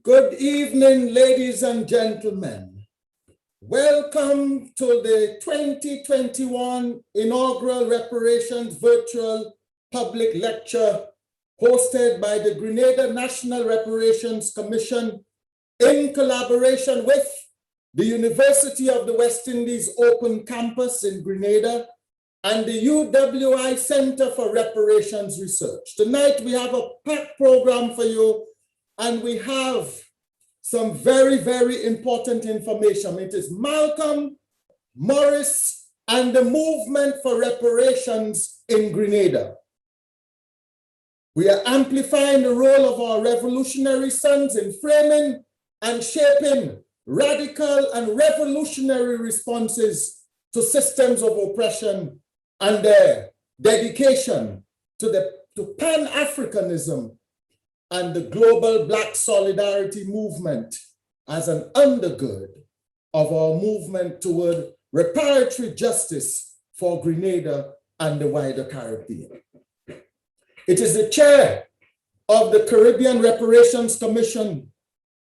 Good evening, ladies and gentlemen. Welcome to the 2021 Inaugural Reparations Virtual Public Lecture hosted by the Grenada National Reparations Commission in collaboration with the University of the West Indies Open Campus in Grenada and the UWI Center for Reparations Research. Tonight we have a packed program for you, and we have some very, very important information. It is Malcolm, Maurice, and the movement for reparations in Grenada. We are amplifying the role of our revolutionary sons in framing and shaping radical and revolutionary responses to systems of oppression and their dedication to Pan-Africanism and the global Black solidarity movement as an undergird of our movement toward reparatory justice for Grenada and the wider Caribbean. It is the chair of the Caribbean Reparations Commission,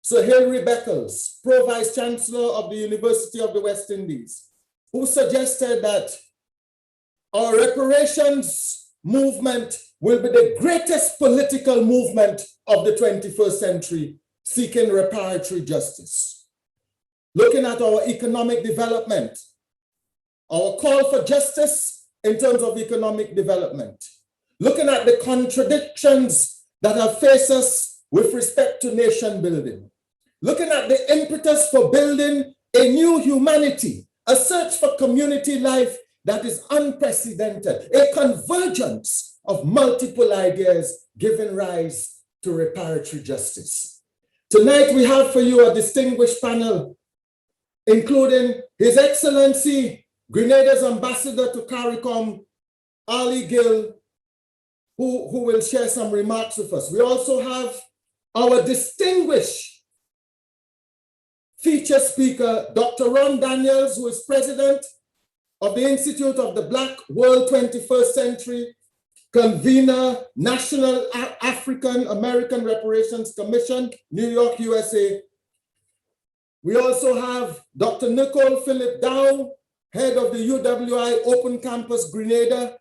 Sir Hilary Beckles, Pro Vice Chancellor of the University of the West Indies, who suggested that our reparations movement will be the greatest political movement of the 21st century, seeking reparatory justice. Looking at our economic development, our call for justice in terms of economic development, looking at the contradictions that have faced us with respect to nation building, looking at the impetus for building a new humanity, a search for community life that is unprecedented, a convergence of multiple ideas giving rise to reparatory justice. Tonight we have for you a distinguished panel, including His Excellency, Grenada's Ambassador to CARICOM, Arley Gill, who will share some remarks with us. We also have our distinguished feature speaker, Dr. Ron Daniels, who is president of the Institute of the Black World 21st Century, Convener, National African American Reparations Commission, New York, USA. We also have Dr. Nicole Philip Dow, head of the UWI Open Campus Grenada,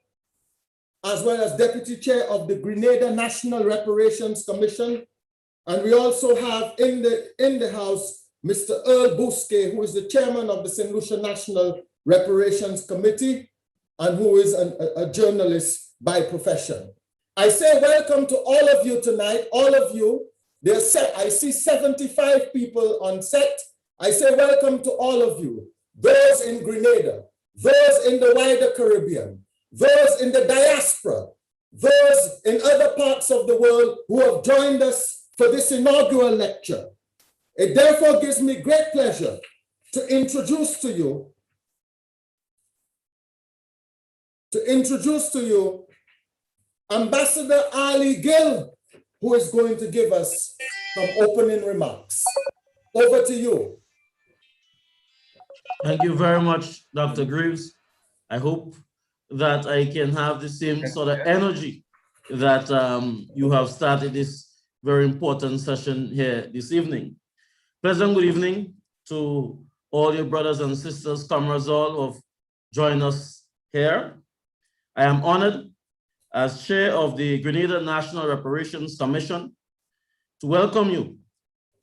as well as Deputy Chair of the Grenada National Reparations Commission. And we also have in the house, Mr. Earl Bousquet, who is the chairman of the St. Lucia National Reparations Committee and who is a journalist by profession. I say welcome to all of you tonight, all of you. I see 75 people on set. I say welcome to all of you, those in Grenada, those in the wider Caribbean, those in the diaspora, those in other parts of the world who have joined us for this inaugural lecture. It therefore gives me great pleasure to introduce to you Ambassador Arley Gill, who is going to give us some opening remarks. Over to you. Thank you very much, Dr. Greaves. I hope that I can have the same sort of energy that you have started this very important session here this evening. Pleasant good evening to all your brothers and sisters, comrades all who have joined us here. I am honored as chair of the Grenada National Reparations Commission to welcome you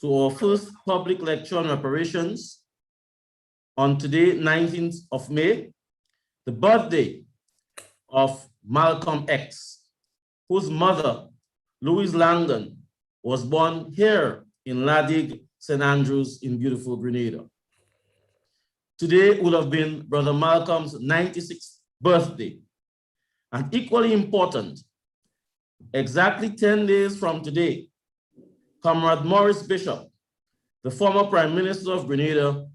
to our first public lecture on reparations on today, 19th of May, the birthday of Malcolm X, whose mother, Louise Langdon, was born here in Ladig, St. Andrews in beautiful Grenada. Today would have been Brother Malcolm's 96th birthday. And equally important, exactly 10 days from today, Comrade Maurice Bishop, the former Prime Minister of Grenada,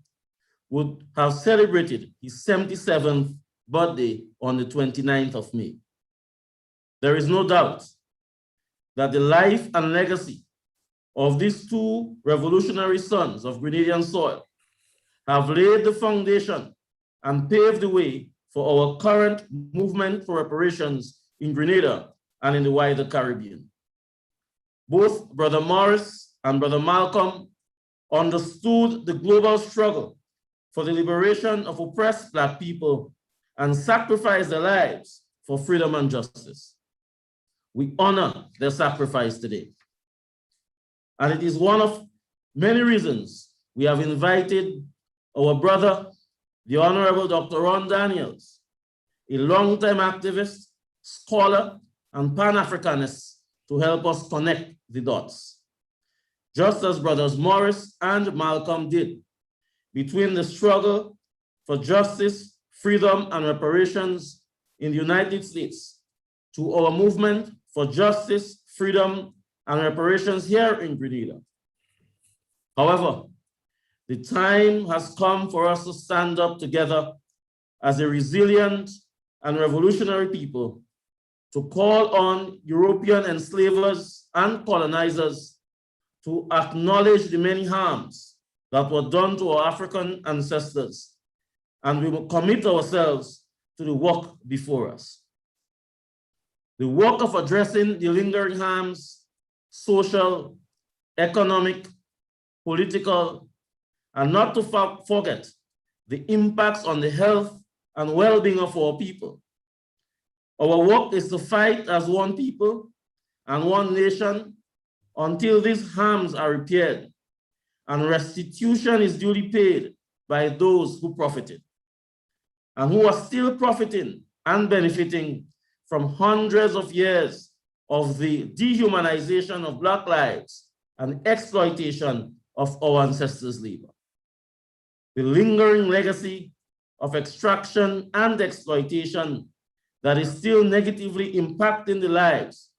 would have celebrated his 77th birthday on the 29th of May. There is no doubt that the life and legacy of these two revolutionary sons of Grenadian soil have laid the foundation and paved the way for our current movement for reparations in Grenada and in the wider Caribbean. Both Brother Maurice and Brother Malcolm understood the global struggle for the liberation of oppressed Black people and sacrificed their lives for freedom and justice. We honor their sacrifice today. And it is one of many reasons we have invited our brother, the Honorable Dr. Ron Daniels, a longtime activist, scholar, and Pan-Africanist, to help us connect the dots. Just as brothers Maurice and Malcolm did between the struggle for justice, freedom, and reparations in the United States to our movement for justice, freedom, and reparations here in Grenada. However, the time has come for us to stand up together as a resilient and revolutionary people to call on European enslavers and colonizers to acknowledge the many harms that were done to our African ancestors, and we will commit ourselves to the work before us. The work of addressing the lingering harms, social, economic, political, and not to forget the impacts on the health and well-being of our people. Our work is to fight as one people and one nation until these harms are repaired and restitution is duly paid by those who profited and who are still profiting and benefiting from hundreds of years of the dehumanization of Black lives and exploitation of our ancestors' labor. The lingering legacy of extraction and exploitation that is still negatively impacting the lives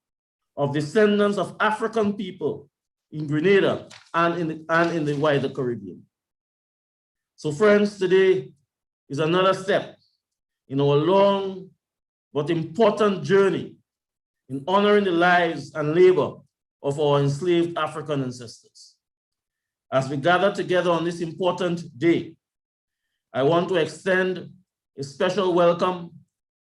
of descendants of African people in Grenada and in the wider Caribbean. So friends, today is another step in our long but important journey in honoring the lives and labor of our enslaved African ancestors. As we gather together on this important day, I want to extend a special welcome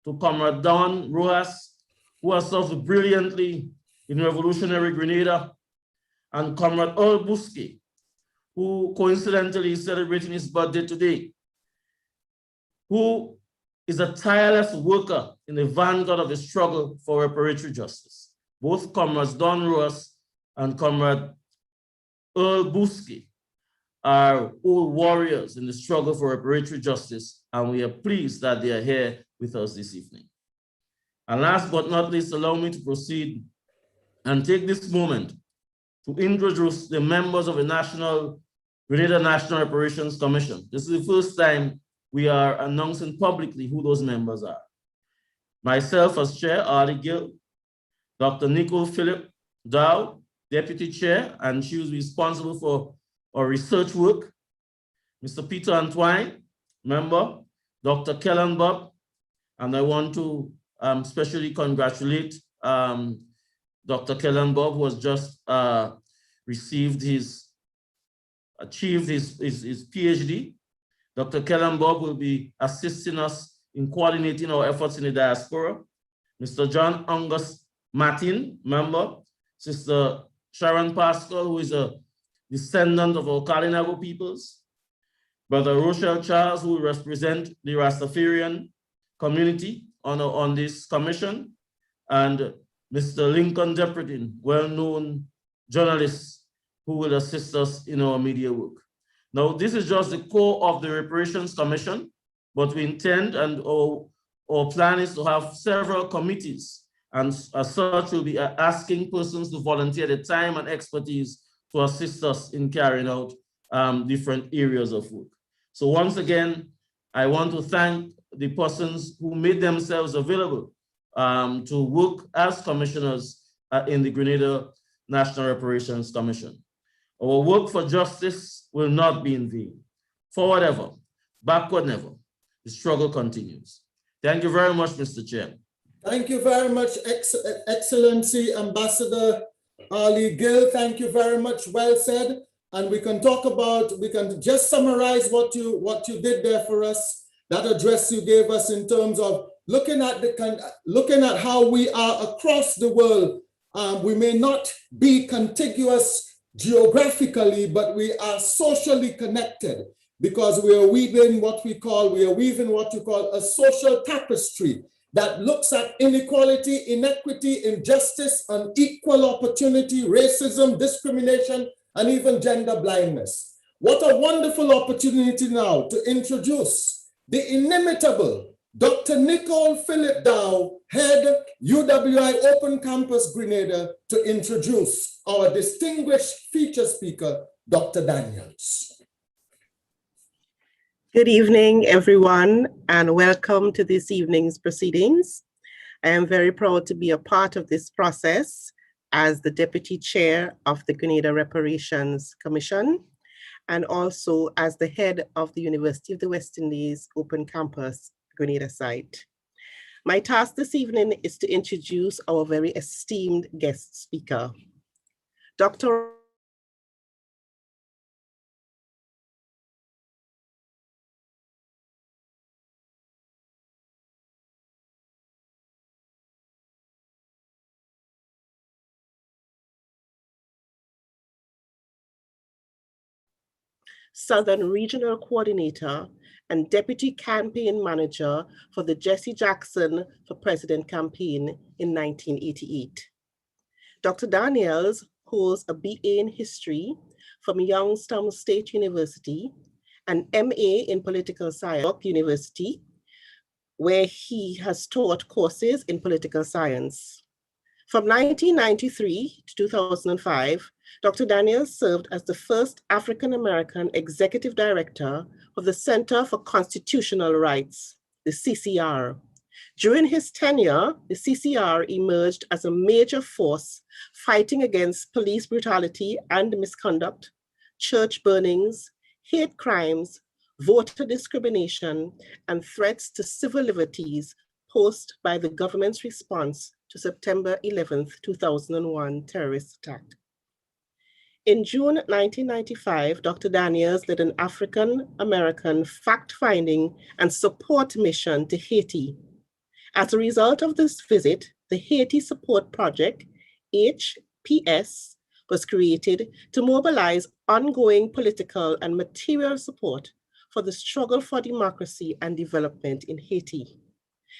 to Comrade Don Rojas, who has served brilliantly in revolutionary Grenada, and Comrade Earl Busquet, who coincidentally is celebrating his birthday today, who is a tireless worker in the vanguard of the struggle for reparatory justice. Both Comrades Don Rojas and Comrade Earl Busquet are old warriors in the struggle for reparatory justice, and we are pleased that they are here with us this evening. And last but not least, allow me to proceed and take this moment to introduce the members of the Grenada National Reparations Commission. This is the first time we are announcing publicly who those members are. Myself as chair, Arley Gill, Dr. Nicole Philip Dow, deputy chair, and she was responsible for our research work. Mr. Peter Antoine, member, Dr. Kellen Bob, and I want to especially congratulate Dr. Kellen Bob, who has just achieved his PhD. Dr. Kellen Bob will be assisting us in coordinating our efforts in the diaspora. Mr. John Angus Martin, member. Sister Sharon Pascal, who is a descendant of our Kalinago peoples. Brother Rochelle Charles, who will represent the Rastafarian community on this commission. And Mr. Lincoln Depredin, well-known journalist who will assist us in our media work. Now, this is just the core of the Reparations Commission, but we intend and our plan is to have several committees, and as such, we'll be asking persons to volunteer their time and expertise to assist us in carrying out different areas of work. So once again, I want to thank the persons who made themselves available to work as commissioners in the Grenada National Reparations Commission. Our work for justice will not be in vain. Forward ever, backward never. The struggle continues. Thank you very much, Mr. Chair. Thank you very much, Excellency Ambassador Arley Gill. Thank you very much. Well said. And we can just summarize what you did there for us. That address you gave us in terms of looking at how we are across the world. We may not be contiguous geographically, but we are socially connected because we are weaving what you call a social tapestry that looks at inequality, inequity, injustice, unequal opportunity, racism, discrimination, and even gender blindness. What a wonderful opportunity now to introduce the inimitable Dr. Nicole Philip Dow, head UWI Open Campus Grenada, to introduce our distinguished feature speaker, Dr. Daniels. Good evening, everyone, and welcome to this evening's proceedings. I am very proud to be a part of this process as the Deputy Chair of the Grenada Reparations Commission, and also as the head of the University of the West Indies Open Campus Grenada site. My task this evening is to introduce our very esteemed guest speaker. Dr. Southern Regional Coordinator and Deputy Campaign Manager for the Jesse Jackson for President campaign in 1988. Dr. Daniels holds a BA in History from Youngstown State University, an MA in Political Science University, where he has taught courses in political science. From 1993 to 2005, Dr. Daniels served as the first African-American executive director of the Center for Constitutional Rights, the CCR. During his tenure, the CCR emerged as a major force fighting against police brutality and misconduct, church burnings, hate crimes, voter discrimination, and threats to civil liberties posed by the government's response to September 11, 2001 terrorist attack. In June 1995, Dr. Daniels led an African-American fact-finding and support mission to Haiti. As a result of this visit, the Haiti Support Project, HPS, was created to mobilize ongoing political and material support for the struggle for democracy and development in Haiti.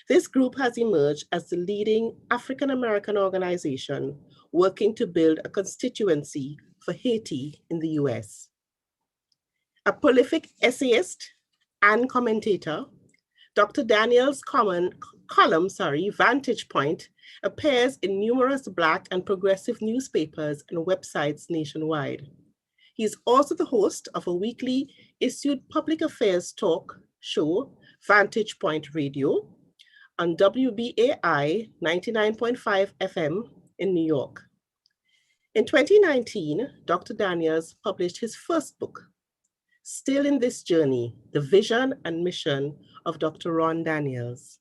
This group has emerged as the leading African-American organization working to build a constituency for Haiti in the US. A prolific essayist and commentator, Dr. Daniels' column, Vantage Point, appears in numerous Black and progressive newspapers and websites nationwide. He is also the host of a weekly issued public affairs talk show, Vantage Point Radio, on WBAI 99.5 FM in New York. In 2019, Dr. Daniels published his first book, Still in This Journey, The Vision and Mission of Dr. Ron Daniels.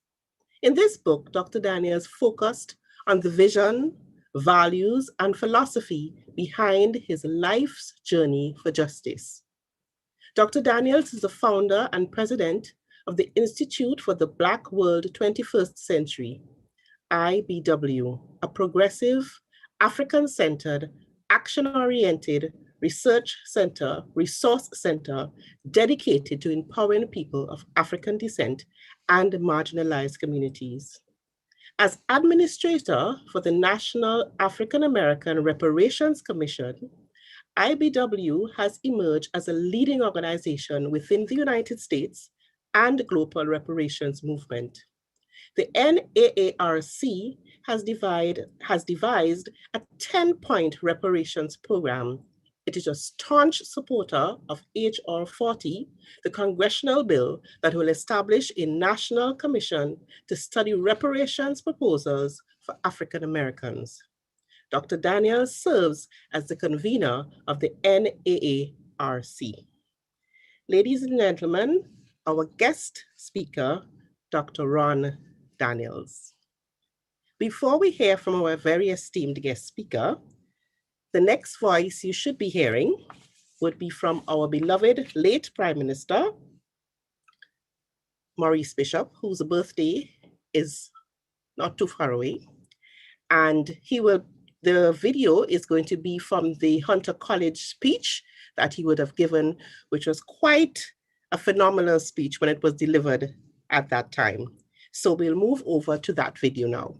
In this book, Dr. Daniels focused on the vision, values, and philosophy behind his life's journey for justice. Dr. Daniels is the founder and president of the Institute for the Black World 21st Century, IBW, a progressive, African-centered, action-oriented resource center dedicated to empowering people of African descent and marginalized communities. As administrator for the National African American Reparations Commission, IBW has emerged as a leading organization within the United States and global reparations movement. The NAARC has devised a 10-point reparations program. It is a staunch supporter of H.R. 40, the congressional bill that will establish a national commission to study reparations proposals for African Americans. Dr. Daniels serves as the convener of the NAARC. Ladies and gentlemen, our guest speaker, Dr. Ron Daniels. Before we hear from our very esteemed guest speaker, the next voice you should be hearing would be from our beloved late Prime Minister, Maurice Bishop, whose birthday is not too far away. And he will The video is going to be from the Hunter College speech that he would have given, which was quite a phenomenal speech when it was delivered at that time. So we'll move over to that video now.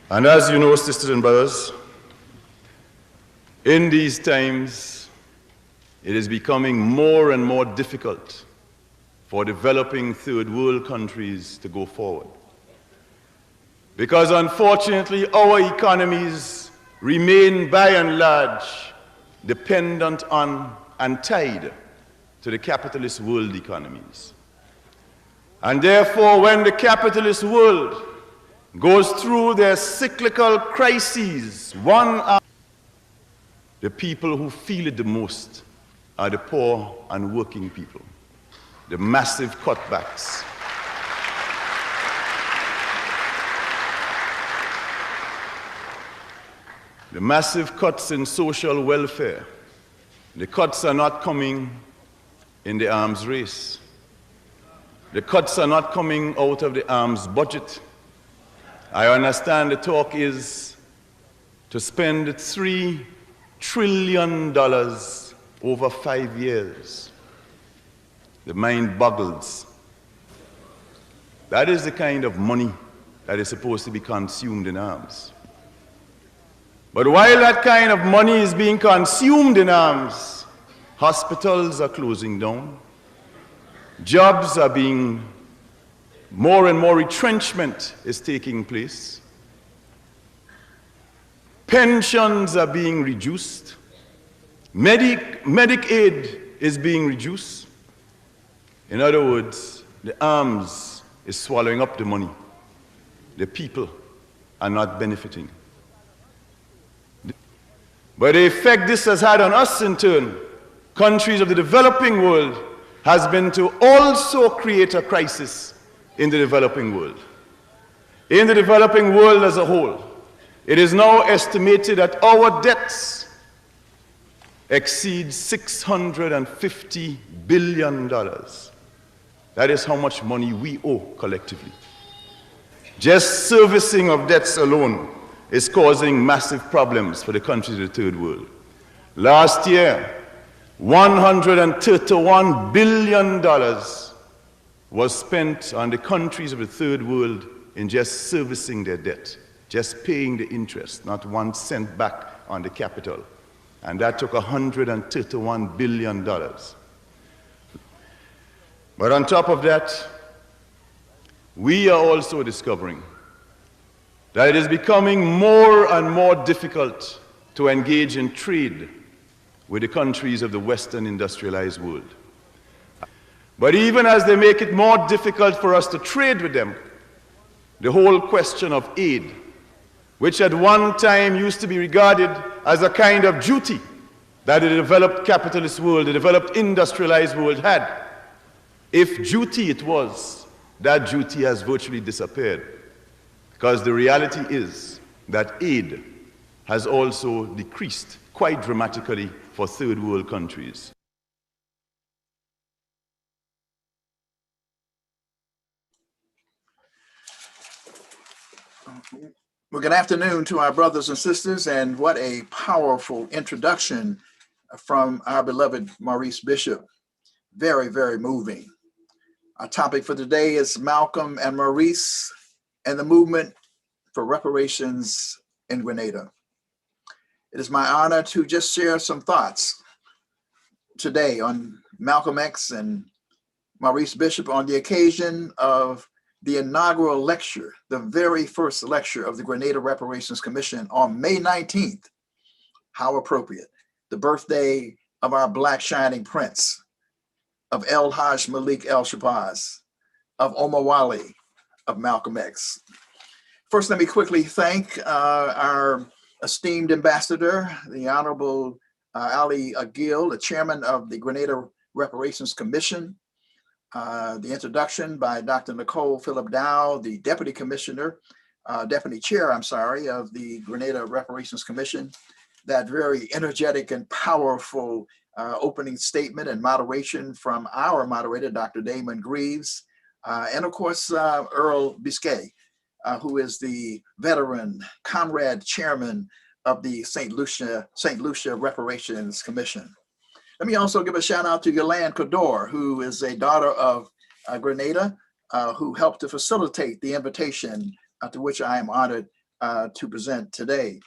And as you know, sisters and brothers, in these times, it is becoming more and more difficult for developing third world countries to go forward. Because unfortunately, our economies remain by and large dependent on and tied to the capitalist world economies. And therefore, when the capitalist world goes through their cyclical crises, the people who feel it the most are the poor and working people. The massive cutbacks. The massive cuts in social welfare. The cuts are not coming in the arms race. The cuts are not coming out of the arms budget. I understand the talk is to spend $3 trillion over 5 years. The mind boggles. That is the kind of money that is supposed to be consumed in arms. But while that kind of money is being consumed in arms, hospitals are closing down, jobs are being, more and more retrenchment is taking place, pensions are being reduced, medic aid is being reduced. In other words, the arms is swallowing up the money. The people are not benefiting. But the effect this has had on us in turn, countries of the developing world, has been to also create a crisis in the developing world. In the developing world as a whole, it is now estimated that our debts exceed $650 billion. That is how much money we owe collectively. Just servicing of debts alone is causing massive problems for the countries of the third world. Last year, $131 billion was spent on the countries of the third world in just servicing their debt, just paying the interest, not 1 cent back on the capital. And that took $131 billion. But on top of that, we are also discovering that it is becoming more and more difficult to engage in trade with the countries of the Western industrialized world. But even as they make it more difficult for us to trade with them, the whole question of aid, which at one time used to be regarded as a kind of duty that the developed capitalist world, the developed industrialized world had, if duty it was, that duty has virtually disappeared. Because the reality is that aid has also decreased quite dramatically for third world countries. Well, good afternoon to our brothers and sisters, and what a powerful introduction from our beloved Maurice Bishop. Very, very moving. Our topic for today is Malcolm and Maurice and the movement for reparations in Grenada. It is my honor to just share some thoughts today on Malcolm X and Maurice Bishop on the occasion of the inaugural lecture, the very first lecture of the Grenada Reparations Commission on May 19th. How appropriate. The birthday of our Black Shining Prince, of El Haj Malik El Shabazz, of Omar Wali, of Malcolm X. First, let me quickly thank our esteemed ambassador, the Honorable Arley Gill, the chairman of the Grenada Reparations Commission. The introduction by Dr. Nicole Phillip Dow, the deputy commissioner, deputy chair, I'm sorry, of the Grenada Reparations Commission. That very energetic and powerful opening statement and moderation from our moderator, Dr. Damon Greaves, and of course, Earl Biscay, who is the veteran comrade chairman of the St. Lucia Reparations Commission. Let me also give a shout out to Yolande Cador, who is a daughter of Grenada, who helped to facilitate the invitation to which I am honored to present today.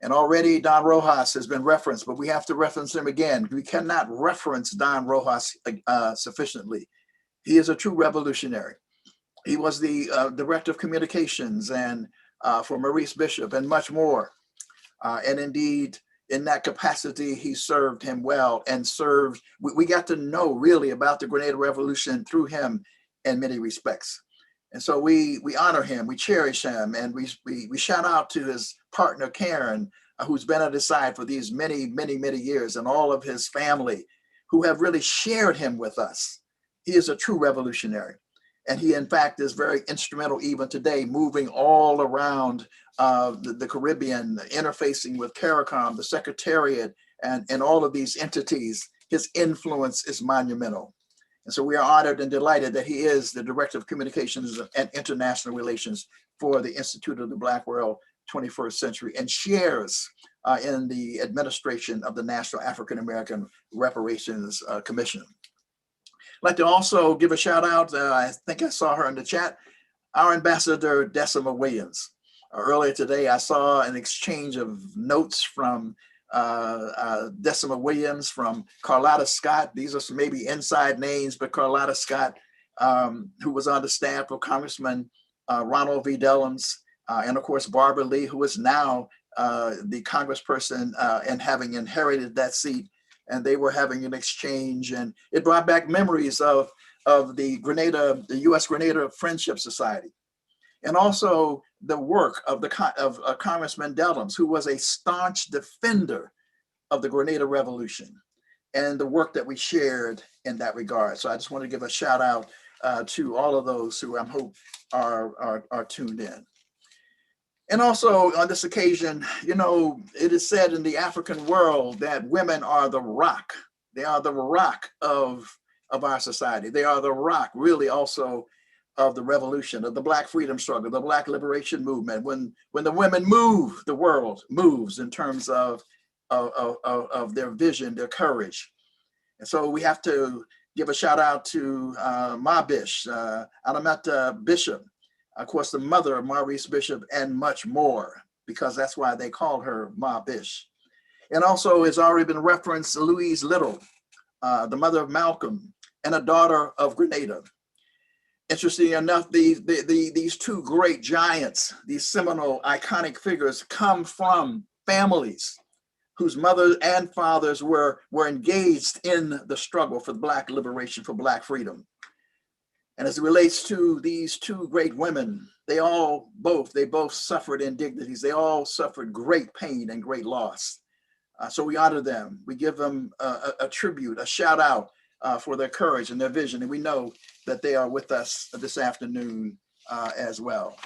And already Don Rojas has been referenced, but we have to reference him again. We cannot reference Don Rojas sufficiently. He is a true revolutionary. He was the director of communications and for Maurice Bishop and much more. And indeed, in that capacity, he served him well and served. We got to know really about the Grenada Revolution through him in many respects. And so we honor him, we cherish him, and we shout out to his partner, Karen, who's been at his side for these many, many, many years, and all of his family who have really shared him with us. He is a true revolutionary. And he, in fact, is very instrumental even today, moving all around the Caribbean, interfacing with CARICOM, the Secretariat, and all of these entities. His influence is monumental. And so we are honored and delighted that he is the Director of Communications and International Relations for the Institute of the Black World 21st Century and shares in the administration of the National African American Reparations Commission. I'd like to also give a shout out, I think I saw her in the chat, our Ambassador Decima Williams. Earlier today, I saw an exchange of notes from Decima Williams, from Carlotta Scott. These are some maybe inside names, but Carlotta Scott, who was on the staff of Congressman Ronald V. Dellums, and of course, Barbara Lee, who is now the congressperson and having inherited that seat. And they were having an exchange, and it brought back memories of the Grenada, the U.S. Grenada Friendship Society, and also the work of Congressman Dellums, who was a staunch defender of the Grenada Revolution, and the work that we shared in that regard. So I just want to give a shout out to all of those who I hope are tuned in. And also on this occasion, you know, it is said in the African world that women are the rock. They are the rock of our society. They are the rock, really, also of the revolution, of the Black freedom struggle, the Black liberation movement. When the women move, the world moves in terms of their vision, their courage. And so we have to give a shout out to Ma Bish, Alametta Bishop, of course, the mother of Maurice Bishop, and much more, because that's why they call her Ma Bish. And also, it's already been referenced, Louise Little, the mother of Malcolm, and a daughter of Grenada. Interesting enough, these two great giants, these seminal, iconic figures, come from families whose mothers and fathers were engaged in the struggle for Black liberation, for Black freedom. And as it relates to these two great women, they both suffered indignities. They all suffered great pain and great loss. So we honor them. We give them a tribute, a shout out for their courage and their vision. And we know that they are with us this afternoon as well.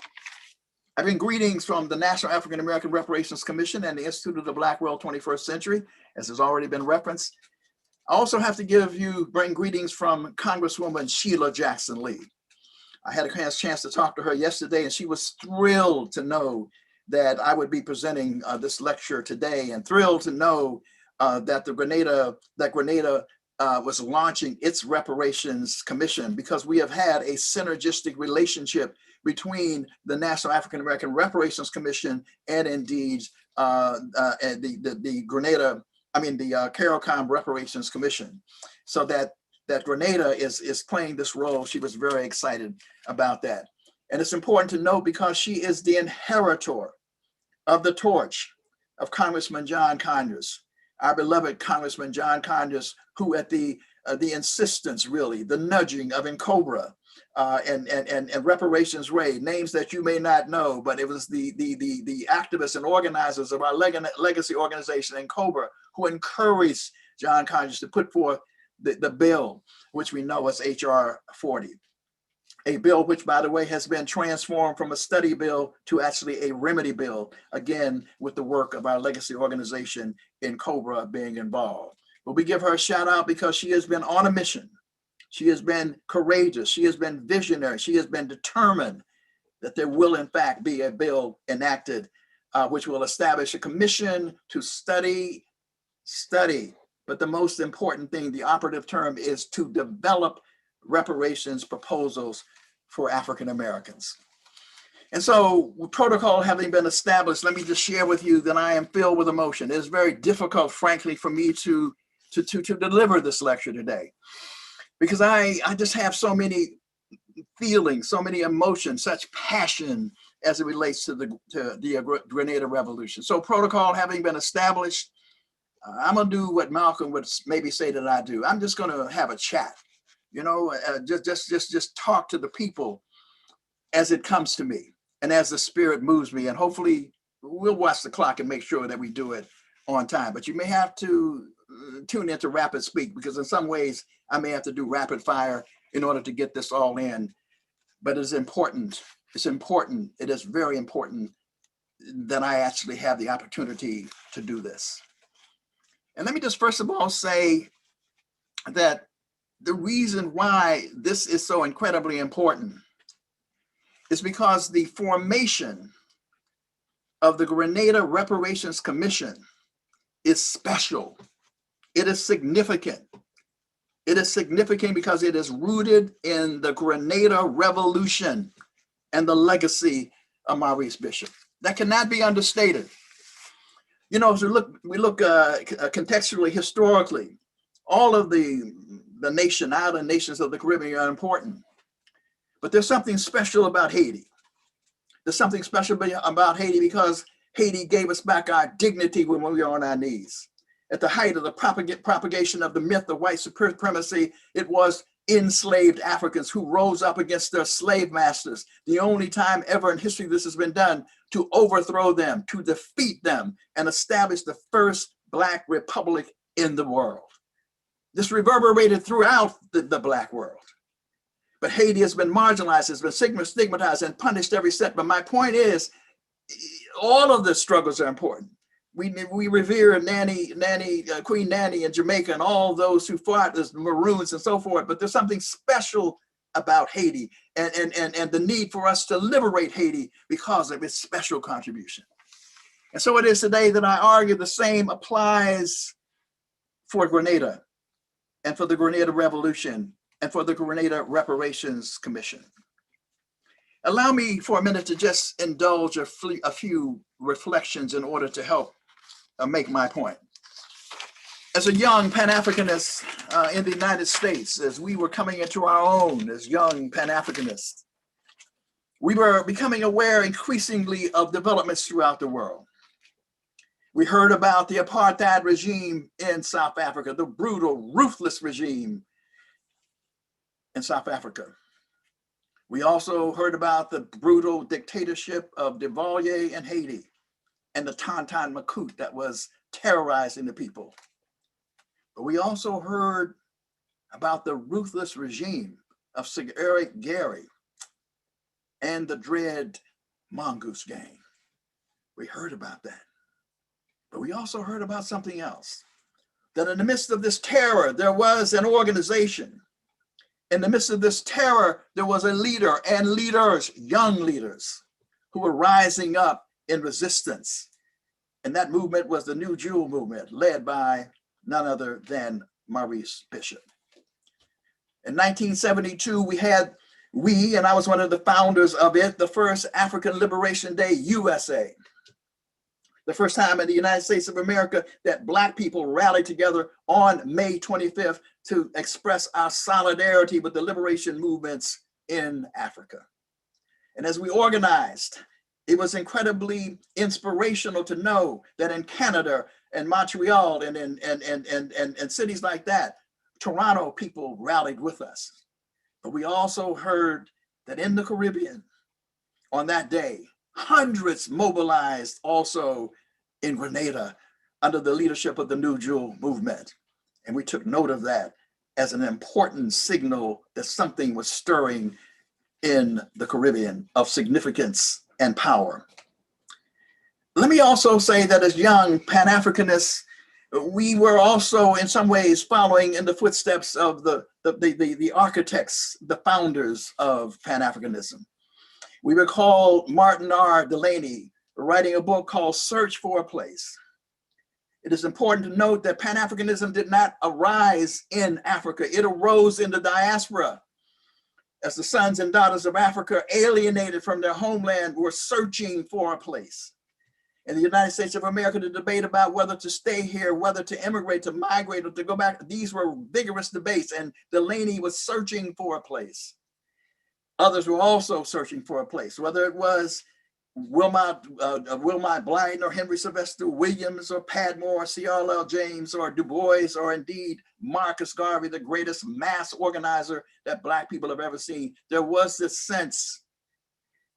I bring greetings from the National African American Reparations Commission and the Institute of the Black World 21st Century, as has already been referenced. I also have to bring greetings from Congresswoman Sheila Jackson Lee. I had a chance to talk to her yesterday, and she was thrilled to know that I would be presenting this lecture today, and thrilled to know that Grenada was launching its Reparations Commission, because we have had a synergistic relationship between the National African American Reparations Commission and indeed the CARICOM Reparations Commission. So that Grenada is playing this role. She was very excited about that. And it's important to note, because she is the inheritor of the torch of Congressman John Conyers, our beloved Congressman John Conyers, who at the insistence, really, the nudging of NCOBRA and Reparations Ray, names that you may not know, but it was the activists and organizers of our legacy organization, NCOBRA, who encouraged John Conyers to put forth the bill, which we know as HR 40. A bill which, by the way, has been transformed from a study bill to actually a remedy bill, again, with the work of our legacy organization NCOBRA being involved. But we give her a shout out because she has been on a mission. She has been courageous. She has been visionary. She has been determined that there will, in fact, be a bill enacted which will establish a commission to study. But the most important thing, the operative term, is to develop reparations proposals for African Americans. And so, protocol having been established, let me just share with you that I am filled with emotion. It is very difficult, frankly, for me to deliver this lecture today, because I just have so many feelings, so many emotions, such passion as it relates to the Grenada Revolution. So, protocol having been established, I'm gonna do what Malcolm would maybe say that I do. I'm just gonna have a chat, you know, just talk to the people as it comes to me and as the Spirit moves me. And hopefully we'll watch the clock and make sure that we do it on time. But you may have to tune into rapid speak, because in some ways I may have to do rapid fire in order to get this all in. But it's important. It's important. It is very important that I actually have the opportunity to do this. And let me just first of all say that the reason why this is so incredibly important is because the formation of the Grenada Reparations Commission is special. It is significant. It is significant because it is rooted in the Grenada Revolution and the legacy of Maurice Bishop. That cannot be understated. You know, as we look contextually, historically, all of the island nations of the Caribbean are important. But there's something special about Haiti. There's something special about Haiti because Haiti gave us back our dignity when we were on our knees. At the height of the propagation of the myth of white supremacy, it was enslaved Africans who rose up against their slave masters. The only time ever in history this has been done, to overthrow them, to defeat them, and establish the first Black republic in the world. This reverberated throughout the Black world. But Haiti has been marginalized, has been stigmatized and punished every step. But my point is, all of the struggles are important. We revere Queen Nanny in Jamaica and all those who fought as Maroons and so forth. But there's something special about Haiti and the need for us to liberate Haiti because of its special contribution. And so it is today that I argue the same applies for Grenada and for the Grenada Revolution and for the Grenada Reparations Commission. Allow me for a minute to just indulge a few reflections in order to help make my point. As a young Pan-Africanist in the United States, as we were coming into our own as young Pan-Africanists, we were becoming aware increasingly of developments throughout the world. We heard about the apartheid regime in South Africa, the brutal, ruthless regime in South Africa. We also heard about the brutal dictatorship of de Vallier in Haiti and the Tonton Macoute that was terrorizing the people. But we also heard about the ruthless regime of Sir Eric Gary and the Dread Mongoose Gang. We heard about that. But we also heard about something else, that in the midst of this terror, there was an organization. In the midst of this terror, there was a leader and leaders, young leaders, who were rising up in resistance. And that movement was the New Gill movement, led by none other than Maurice Bishop. In 1972, we, and I was one of the founders of it, the first African Liberation Day USA. The first time in the United States of America that Black people rallied together on May 25th to express our solidarity with the liberation movements in Africa. And as we organized, it was incredibly inspirational to know that in Canada and Montreal and cities like that, Toronto people rallied with us. But we also heard that in the Caribbean on that day, hundreds mobilized also in Grenada under the leadership of the New Gill movement. And we took note of that as an important signal that something was stirring in the Caribbean of significance and power. Let me also say that as young Pan-Africanists, We were also in some ways following in the footsteps of the architects, the founders of Pan-Africanism. We recall Martin R. Delaney writing a book called Search for a Place. It is important to note that Pan-Africanism did not arise in Africa. It arose in the diaspora as the sons and daughters of Africa, alienated from their homeland, were searching for a place. In the United States of America, the debate about whether to stay here, whether to immigrate, to migrate, or to go back, these were vigorous debates, and Delaney was searching for a place. Others were also searching for a place, whether it was Wilmot Blyden or Henry Sylvester Williams or Padmore, C.R.L. James or Du Bois, or indeed Marcus Garvey, the greatest mass organizer that Black people have ever seen. There was this sense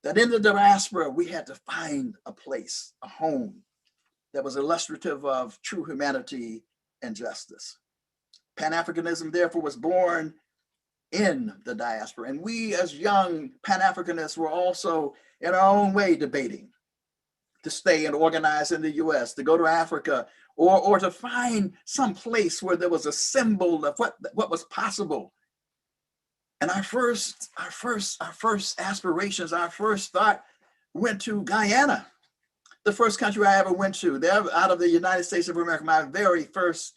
that in the diaspora, we had to find a place, a home that was illustrative of true humanity and justice. Pan-Africanism, therefore, was born in the diaspora. And we as young Pan-Africanists were also in our own way debating to stay and organize in the US, to go to Africa, or to find some place where there was a symbol of what was possible. And our first aspirations, our first thought went to Guyana, the first country I ever went to. There, out of the United States of America, my very first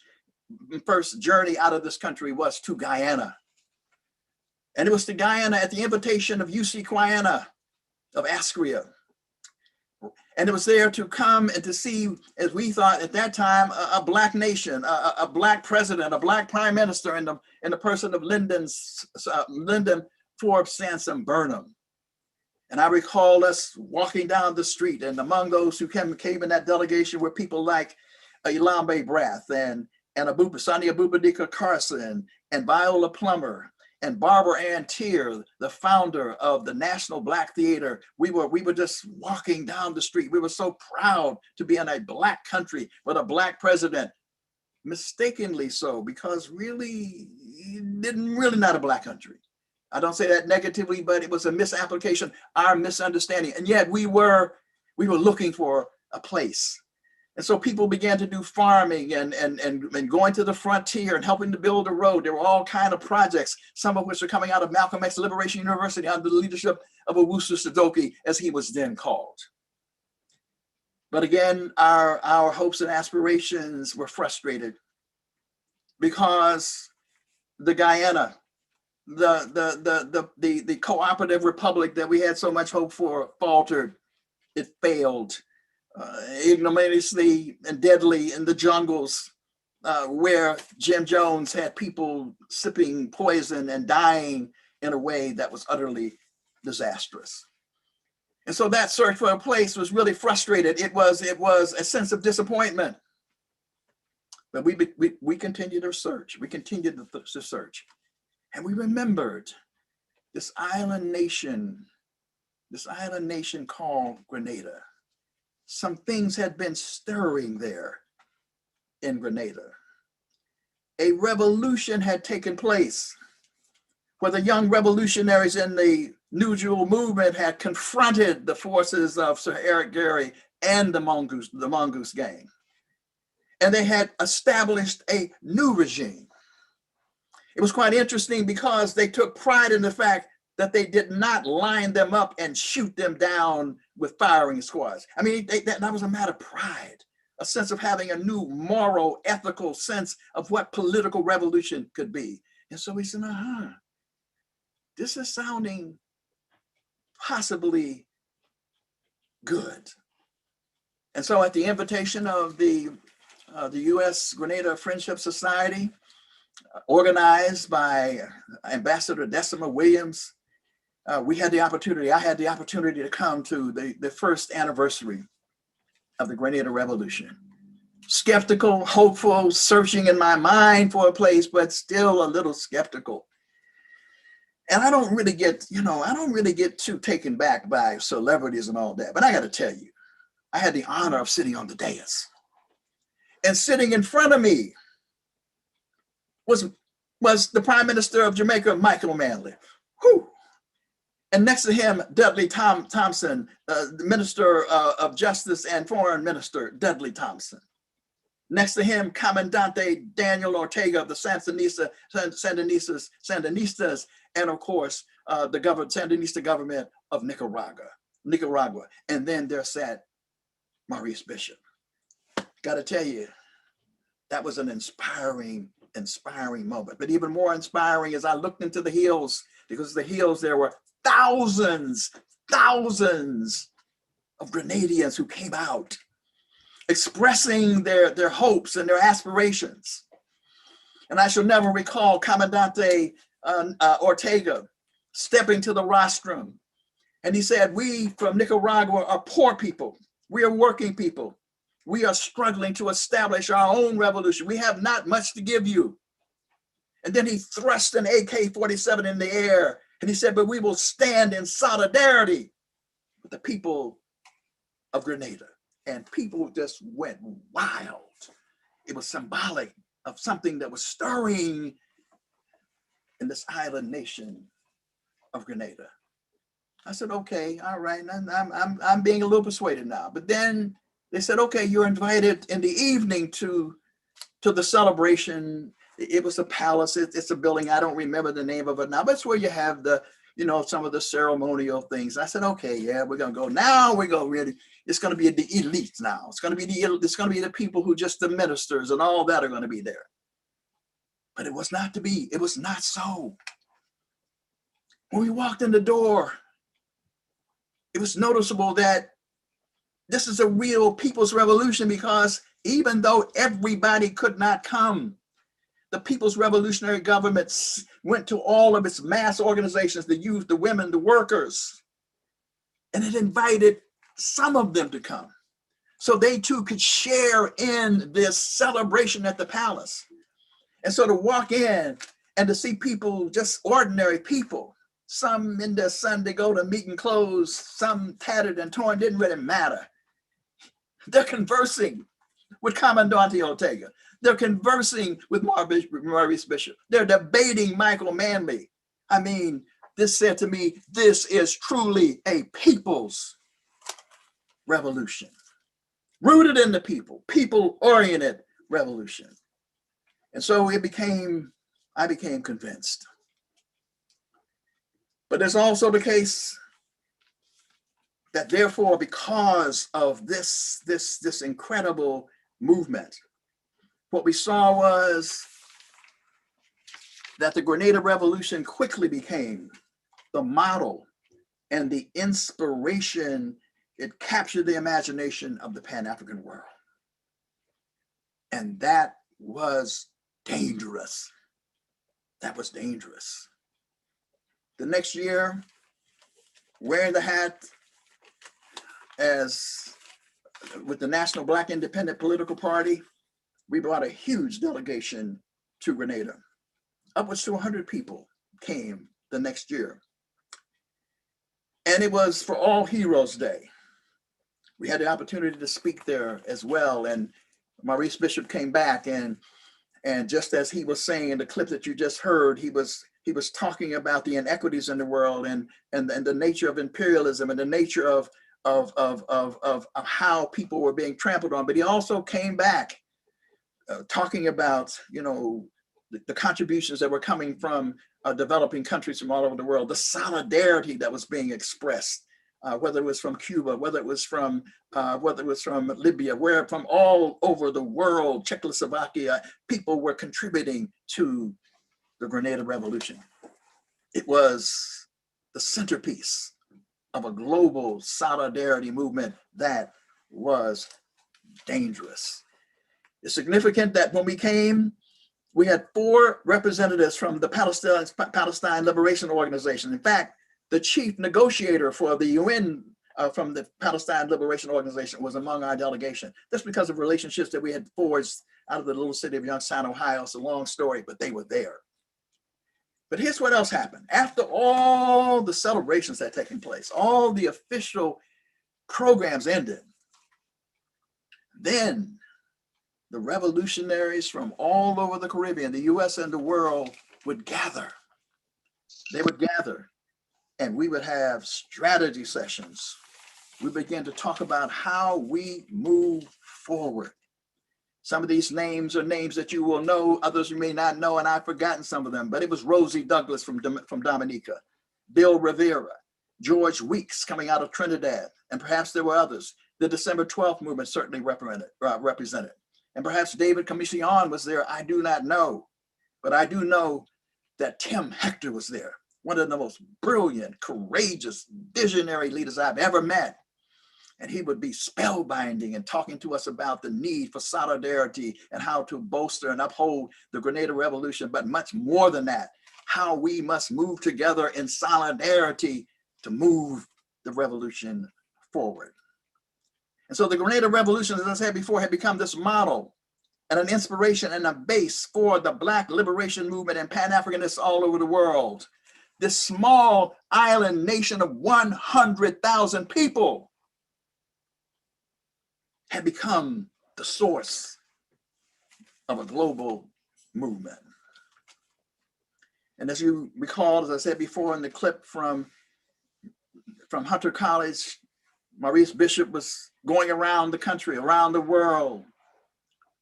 journey out of this country was to Guyana. And it was to Guyana at the invitation of UC Quayana of Askria. And it was there to come and to see, as we thought at that time, a Black nation, a Black president, a Black prime minister in the person of Lyndon Forbes Sansom Burnham. And I recall us walking down the street, and among those who came in that delegation were people like Ilambe Brath and Sonny Abubadika Carson and Viola Plummer and Barbara Ann Tier, the founder of the National Black Theater. We were just walking down the street. We were so proud to be in a Black country with a Black president, mistakenly so, because really not a Black country. I don't say that negatively, but it was a misapplication, our misunderstanding. And yet we were looking for a place. And so people began to do farming and going to the frontier and helping to build a road. There were all kinds of projects, some of which are coming out of Malcolm X Liberation University under the leadership of Owusu Sadoki, as he was then called. But again, our hopes and aspirations were frustrated because the Guyana, the cooperative republic that we had so much hope for, faltered. It failed. Ignominiously and deadly in the jungles where Jim Jones had people sipping poison and dying in a way that was utterly disastrous. And so that search for a place was really frustrated. It was a sense of disappointment. But we continued our search. We continued the search. And we remembered this island nation called Grenada. Some things had been stirring there in Grenada. A revolution had taken place where the young revolutionaries in the New Jewel movement had confronted the forces of Sir Eric Gary and the Mongoose Gang. And they had established a new regime. It was quite interesting because they took pride in the fact that they did not line them up and shoot them down with firing squads. I mean, that was a matter of pride, a sense of having a new moral, ethical sense of what political revolution could be. And so we said, this is sounding possibly good. And so at the invitation of the U.S. Grenada Friendship Society, organized by Ambassador Decima Williams, I had the opportunity to come to the first anniversary of the Grenada Revolution. Skeptical, hopeful, searching in my mind for a place, but still a little skeptical. And I don't really get too taken back by celebrities and all that, but I got to tell you, I had the honor of sitting on the dais. And sitting in front of me was the Prime Minister of Jamaica, Michael Manley. Whew. And next to him, Dudley Thompson, the Minister of Justice and Foreign Minister, Dudley Thompson. Next to him, Comandante Daniel Ortega of the Sandinistas, and of course, the Sandinista government of Nicaragua. And then there sat Maurice Bishop. Got to tell you, that was an inspiring moment. But even more inspiring as I looked into the hills, because the hills, there were thousands of Grenadians who came out expressing their hopes and their aspirations. And I shall never recall Comandante Ortega stepping to the rostrum. And he said, we from Nicaragua are poor people. We are working people. We are struggling to establish our own revolution. We have not much to give you. And then he thrust an AK-47 in the air. And he said, but we will stand in solidarity with the people of Grenada. And people just went wild. It was symbolic of something that was stirring in this island nation of Grenada. I said, okay, all right, I'm being a little persuaded now. But then they said, okay, you're invited in the evening to the celebration. It was a palace. It's a building. I don't remember the name of it now, but it's where you have the, some of the ceremonial things. I said, okay, yeah, we're gonna go now. We're gonna really. It's gonna be the elites now. It's gonna be the people who just the ministers and all that are gonna be there. But it was not to be. It was not so. When we walked in the door, it was noticeable that this is a real people's revolution, because even though everybody could not come, the People's Revolutionary Government went to all of its mass organizations, the youth, the women, the workers, and it invited some of them to come so they too could share in this celebration at the palace. And so to walk in and to see people, just ordinary people, some in their Sunday go to meeting clothes, some tattered and torn, didn't really matter. They're conversing with Comandante Ortega. They're conversing with Maurice Bishop. They're debating Michael Manley. I mean, this said to me, this is truly a people's revolution. Rooted in the people, people-oriented revolution. And so I became convinced. But there's also the case that therefore, because of this incredible movement, what we saw was that the Grenada Revolution quickly became the model and the inspiration. It captured the imagination of the Pan-African world. And that was dangerous. That was dangerous. The next year, wearing the hat as with the National Black Independent Political Party, we brought a huge delegation to Grenada. Upwards to 100 people came the next year. And it was for All Heroes Day. We had the opportunity to speak there as well. And Maurice Bishop came back, and just as he was saying in the clip that you just heard, he was talking about the inequities in the world and the nature of imperialism and the nature of how people were being trampled on. But he also came back talking about, the contributions that were coming from developing countries from all over the world, the solidarity that was being expressed, whether it was from Cuba, whether it was from Libya, where from all over the world, Czechoslovakia, people were contributing to the Grenada Revolution. It was the centerpiece of a global solidarity movement that was dangerous. It's significant that when we came, we had 4 representatives from the Palestine Liberation Organization. In fact, the chief negotiator for the UN from the Palestine Liberation Organization was among our delegation. That's because of relationships that we had forged out of the little city of Youngstown, Ohio. It's a long story, but they were there. But here's what else happened. After all the celebrations that had taken place, all the official programs ended, then the revolutionaries from all over the Caribbean, the US and the world would gather. They would gather and we would have strategy sessions. We began to talk about how we move forward. Some of these names are names that you will know, others you may not know, and I've forgotten some of them, but it was Rosie Douglas from Dominica, Bill Rivera, George Weeks coming out of Trinidad, and perhaps there were others. The December 12th movement certainly represented. And perhaps David Commission was there, I do not know. But I do know that Tim Hector was there, one of the most brilliant, courageous, visionary leaders I've ever met. And he would be spellbinding and talking to us about the need for solidarity and how to bolster and uphold the Grenada Revolution, but much more than that, how we must move together in solidarity to move the revolution forward. And so the Grenada Revolution, as I said before, had become this model and an inspiration and a base for the Black liberation movement and Pan-Africanists all over the world. This small island nation of 100,000 people had become the source of a global movement. And as you recall, as I said before in the clip from Hunter College, Maurice Bishop was going around the country, around the world,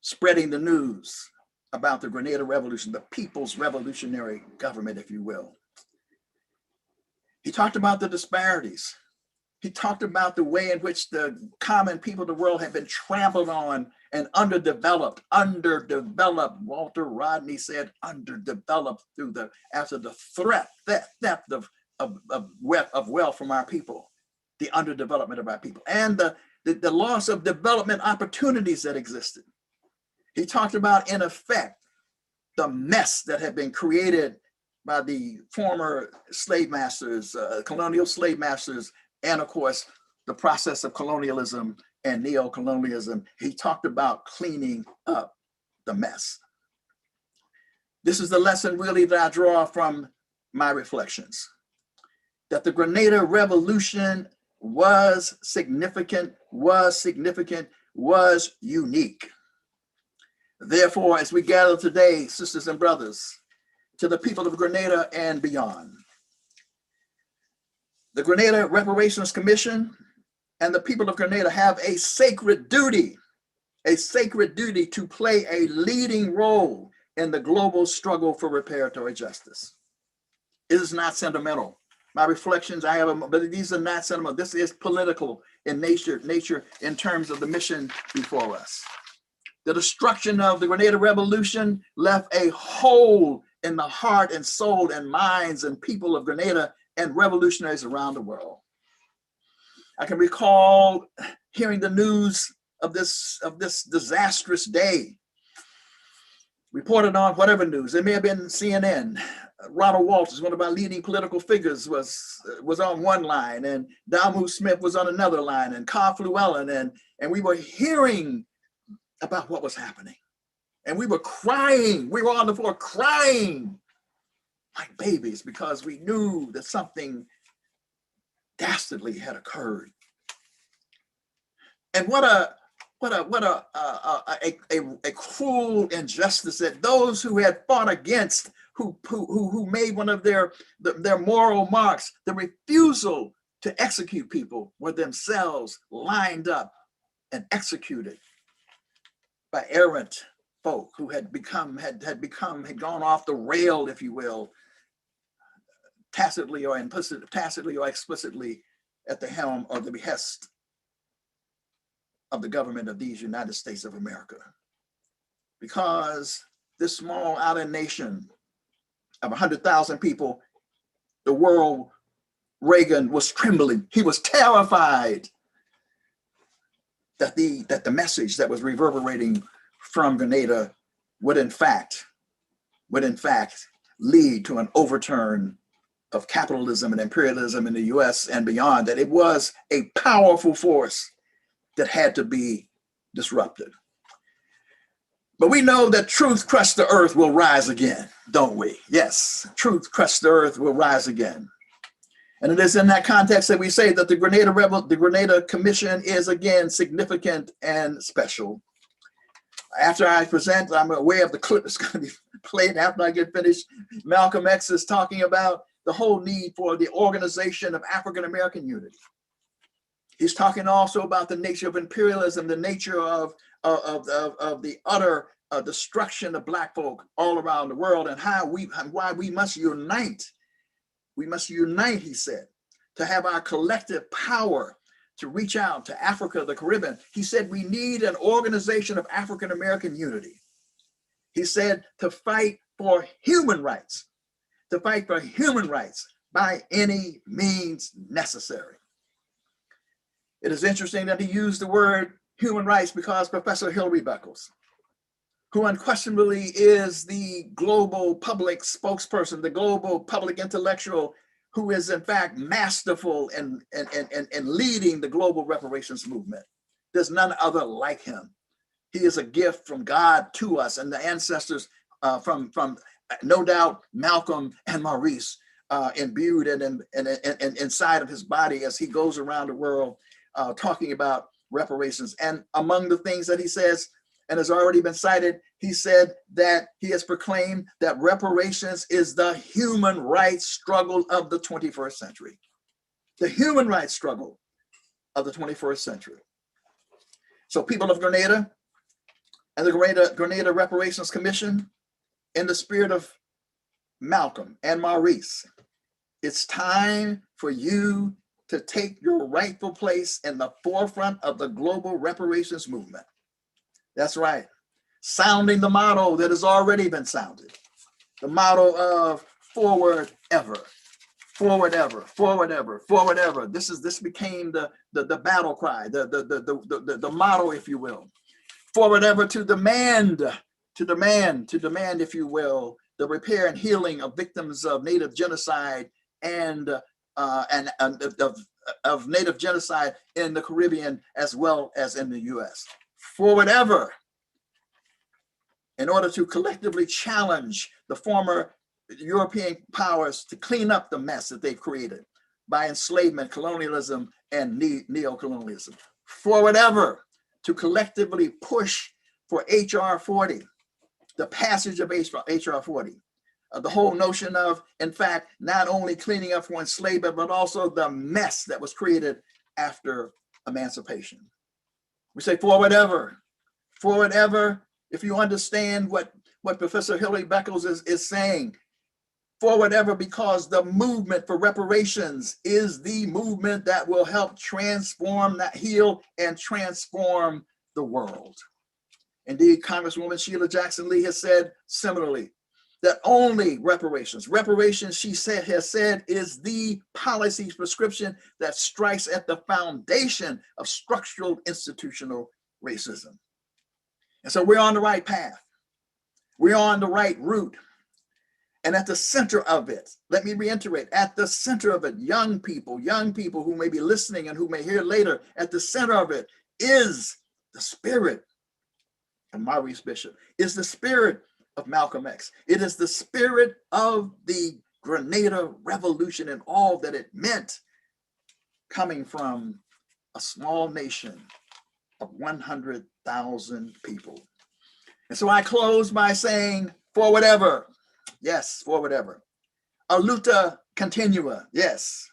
spreading the news about the Grenada Revolution, the People's Revolutionary Government, if you will. He talked about the disparities. He talked about the way in which the common people of the world have been trampled on and underdeveloped. Walter Rodney said underdeveloped after the theft of wealth from our people, the underdevelopment of our people, and the loss of development opportunities that existed. He talked about, in effect, the mess that had been created by the former slave masters, colonial slave masters, and of course, the process of colonialism and neo-colonialism. He talked about cleaning up the mess. This is the lesson really that I draw from my reflections, that the Grenada Revolution was significant, was unique. Therefore, as we gather today, sisters and brothers, to the people of Grenada and beyond, the Grenada Reparations Commission and the people of Grenada have a sacred duty to play a leading role in the global struggle for reparatory justice. It is not sentimental. My reflections, but these are not sentimental. This is political in nature in terms of the mission before us. The destruction of the Grenada Revolution left a hole in the heart and soul and minds and people of Grenada and revolutionaries around the world. I can recall hearing the news of this disastrous day reported on whatever news. It may have been CNN. Ronald Walters, one of our leading political figures, was on one line, and Damu Smith was on another line, and Carl Llewellyn, and we were hearing about what was happening. And we were crying. We were on the floor crying like babies because we knew that something dastardly had occurred. And what a cruel injustice that those who had fought against, who made one of their moral marks, the refusal to execute people, were themselves lined up and executed by errant folk who had gone off the rail, if you will, tacitly or explicitly at the helm or the behest of the government of these United States of America. Because this small island nation of 100,000 people, the world, Reagan was trembling. He was terrified that the message that was reverberating from Grenada would in fact lead to an overturn of capitalism and imperialism in the US and beyond, that it was a powerful force that had to be disrupted. But we know that truth crushed the earth will rise again, don't we? Yes, truth crushed the earth will rise again. And it is in that context that we say that the Grenada Commission is again significant and special. After I present, I'm aware of the clip that's going to be played after I get finished. Malcolm X is talking about the whole need for the organization of African-American unity. He's talking also about the nature of imperialism, the nature of of the utter destruction of Black folk all around the world, and why we must unite. We must unite, he said, to have our collective power to reach out to Africa, the Caribbean. He said we need an organization of African American unity. He said to fight for human rights, by any means necessary. It is interesting that he used the word human rights because Professor Hilary Beckles, who unquestionably is the global public spokesperson, the global public intellectual, who is in fact masterful in leading the global reparations movement. There's none other like him. He is a gift from God to us, and the ancestors from no doubt Malcolm and Maurice imbued and inside of his body as he goes around the world talking about reparations. And among the things that he says, and has already been cited, he said that he has proclaimed that reparations is the human rights struggle of the 21st century. The human rights struggle of the 21st century. So people of Grenada and the Grenada Reparations Commission, in the spirit of Malcolm and Maurice, it's time for you to take your rightful place in the forefront of the global reparations movement. That's right. Sounding the motto that has already been sounded. The motto of forward ever, forward ever, forward ever, forward ever. This became the battle cry, the motto, if you will. Forward ever to demand, if you will, the repair and healing of victims of Native genocide and of Native genocide in the Caribbean as well as in the US. Forward ever, in order to collectively challenge the former European powers to clean up the mess that they've created by enslavement, colonialism, and neo-colonialism. Forward ever, to collectively push for HR 40, the passage of HR 40. The whole notion of, in fact, not only cleaning up for enslavement, but also the mess that was created after emancipation. We say forward ever, if you understand what Professor Hilary Beckles is saying, forward ever, because the movement for reparations is the movement that will help transform, that heal and transform the world. Indeed, Congresswoman Sheila Jackson Lee has said similarly, that only reparations, she has said, is the policy prescription that strikes at the foundation of structural institutional racism. And so we're on the right path. We're on the right route. And at the center of it, let me reiterate, at the center of it, young people who may be listening and who may hear later, at the center of it is the spirit of Maurice Bishop, is the spirit of Malcolm X. It is the spirit of the Grenada Revolution and all that it meant, coming from a small nation of 100,000 people. And so I close by saying, forward ever. Yes, forward ever. A luta continua, yes.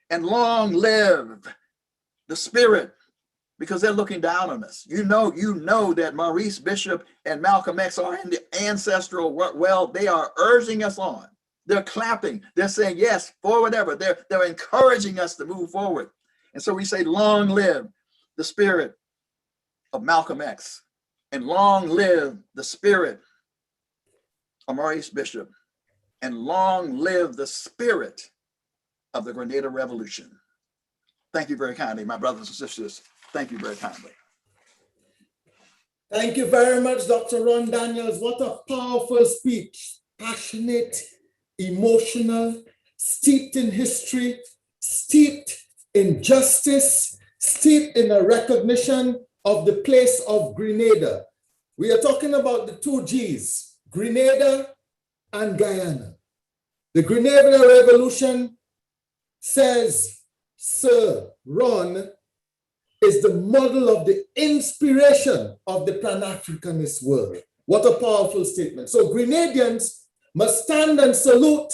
And long live the spirit, because they're looking down on us. You know that Maurice Bishop and Malcolm X are in the ancestral well. They are urging us on. They're clapping. They're saying, yes, forward ever. They're encouraging us to move forward. And so we say, long live the spirit of Malcolm X, and long live the spirit of Maurice Bishop, and long live the spirit of the Grenada Revolution. Thank you very kindly, my brothers and sisters. Thank you very kindly. Thank you very much, Dr. Ron Daniels. What a powerful speech. Passionate, emotional, steeped in history, steeped in justice, steeped in a recognition of the place of Grenada. We are talking about the two Gs, Grenada and Guyana. The Grenada Revolution, says Sir Ron, is the model of the inspiration of the Pan-Africanist world. What a powerful statement. So Grenadians must stand and salute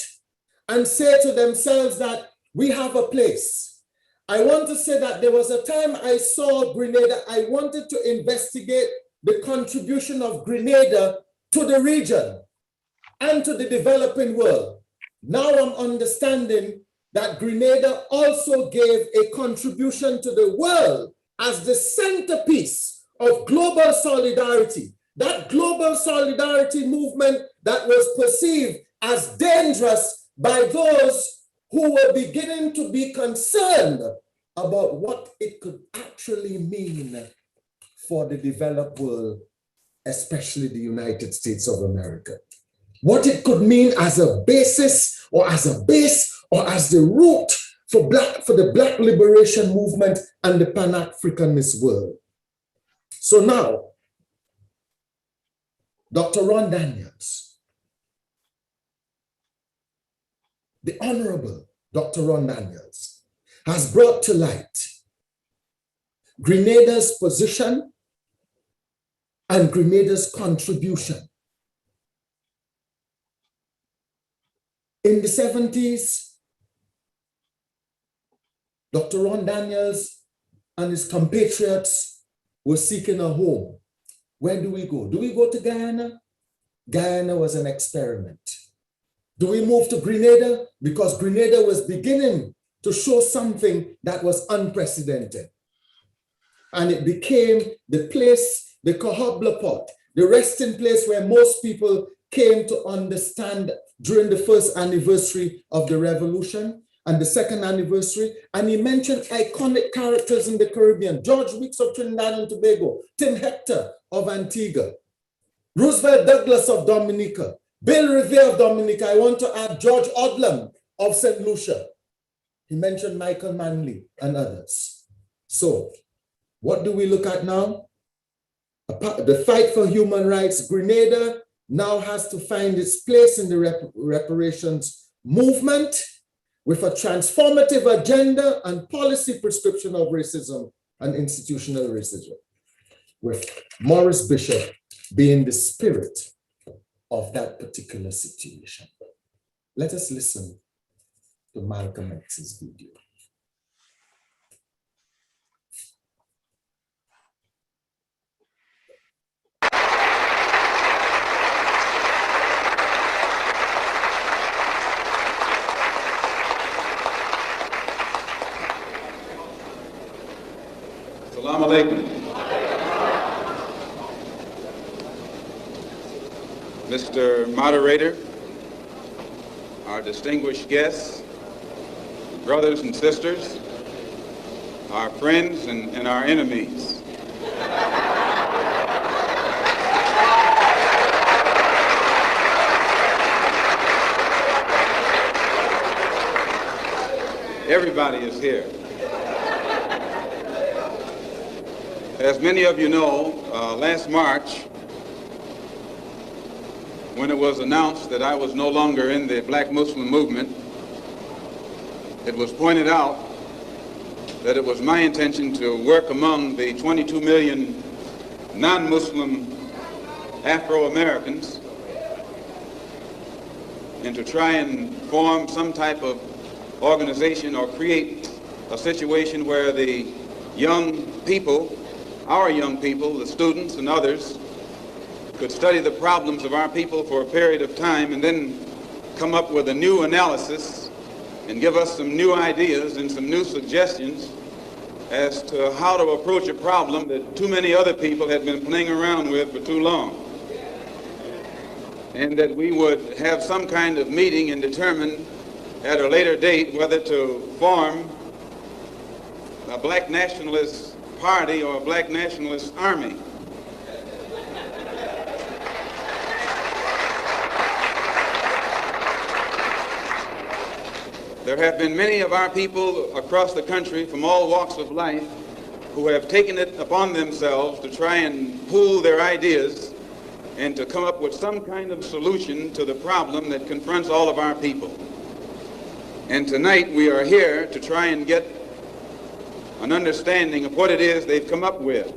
and say to themselves that we have a place. I want to say that there was a time I saw Grenada, I wanted to investigate the contribution of Grenada to the region and to the developing world. Now I'm understanding that Grenada also gave a contribution to the world as the centerpiece of global solidarity. That global solidarity movement that was perceived as dangerous by those who were beginning to be concerned about what it could actually mean for the developed world, especially the United States of America. What it could mean as a basis or as a base or as the root for the Black liberation movement and the Pan-Africanist world. So now, Dr. Ron Daniels, the Honorable Dr. Ron Daniels, has brought to light Grenada's position and Grenada's contribution. In the 70s, Dr. Ron Daniels and his compatriots were seeking a home. Where do we go? Do we go to Guyana? Guyana was an experiment. Do we move to Grenada? Because Grenada was beginning to show something that was unprecedented. And it became the place, the Cohobla pot, the resting place where most people came to understand during the first anniversary of the revolution and the second anniversary. And he mentioned iconic characters in the Caribbean: George Weeks of Trinidad and Tobago, Tim Hector of Antigua, Roosevelt Douglas of Dominica, Bill Revere of Dominica. I want to add George Odlum of St. Lucia. He mentioned Michael Manley and others. So what do we look at now? The fight for human rights. Grenada now has to find its place in the reparations movement with a transformative agenda and policy prescription of racism and institutional racism, with Maurice Bishop being the spirit of that particular situation. Let us listen to Malcolm X's video. Assalamu alaikum. Mr. Moderator, our distinguished guests, brothers and sisters, our friends and our enemies. Everybody is here. As many of you know, last March, when it was announced that I was no longer in the Black Muslim movement, it was pointed out that it was my intention to work among the 22 million non-Muslim Afro-Americans and to try and form some type of organization or create a situation where the young people, our young people, the students and others, could study the problems of our people for a period of time and then come up with a new analysis and give us some new ideas and some new suggestions as to how to approach a problem that too many other people had been playing around with for too long. And that we would have some kind of meeting and determine at a later date whether to form a black nationalist party or a black nationalist army. There have been many of our people across the country from all walks of life who have taken it upon themselves to try and pool their ideas and to come up with some kind of solution to the problem that confronts all of our people. And tonight we are here to try and get an understanding of what it is they've come up with.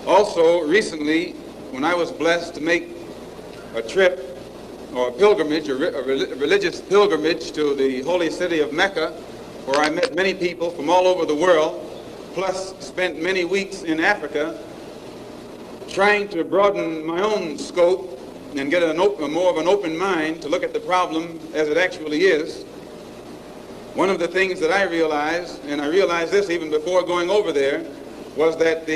Also, recently, when I was blessed to make a trip or a pilgrimage, a religious pilgrimage to the holy city of Mecca, where I met many people from all over the world, plus spent many weeks in Africa, trying to broaden my own scope and get more of an open mind to look at the problem as it actually is, one of the things that I realized, and I realized this even before going over there, was that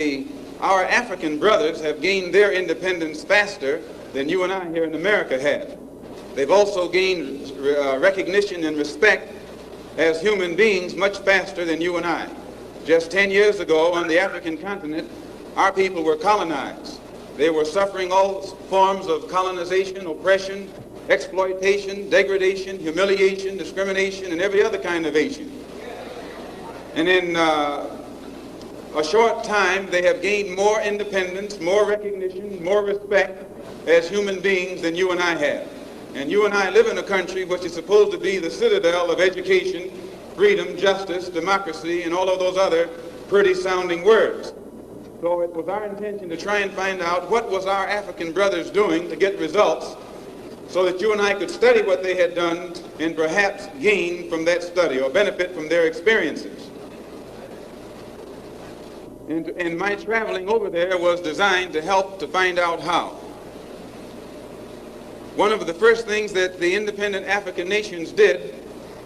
our African brothers have gained their independence faster than you and I here in America have. They've also gained recognition and respect as human beings much faster than you and I. Just 10 years ago on the African continent, our people were colonized. They were suffering all forms of colonization, oppression, exploitation, degradation, humiliation, discrimination, and every other kind of Asian. And in a short time, they have gained more independence, more recognition, more respect as human beings than you and I have. And you and I live in a country which is supposed to be the citadel of education, freedom, justice, democracy, and all of those other pretty sounding words. So it was our intention to try and find out what was our African brothers doing to get results so that you and I could study what they had done and perhaps gain from that study or benefit from their experiences. And my traveling over there was designed to help to find out how. One of the first things that the independent African nations did